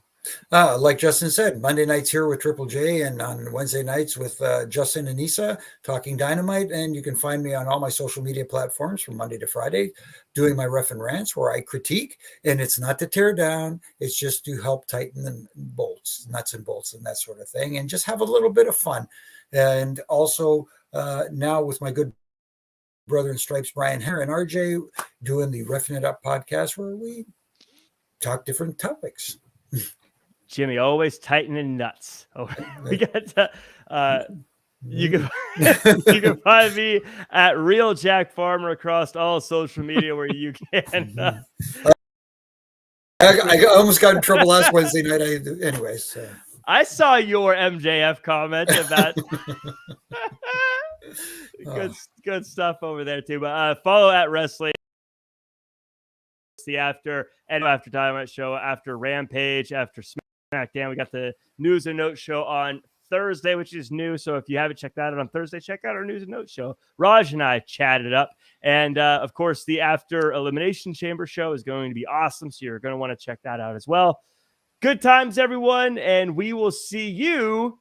Like Justin said, Monday nights here with Triple J and on Wednesday nights with Justin and Issa talking Dynamite. And you can find me on all my social media platforms from Monday to Friday doing my ref and rants where I critique. And it's not to tear down. It's just to help tighten the bolts, nuts and bolts and that sort of thing. And just have a little bit of fun. And also now with my good brother in stripes, Brian Hare and RJ doing the Reffing It Up podcast where we talk different topics. Jimmy, always tightening nuts. Oh, we got you can you can find me at Real Jack Farmer across all social media where you can. I almost got in trouble last Wednesday night. Anyways, so. I saw your MJF comment about good stuff over there too. But follow at Wrestling. The after Dynamite show, after Rampage, after SmackDown. We got the News and Notes show on Thursday, which is new. So if you haven't checked that out on Thursday, check out our News and Notes show. Raj and I chatted up. And of course, the After Elimination Chamber show is going to be awesome. So you're going to want to check that out as well. Good times, everyone. And we will see you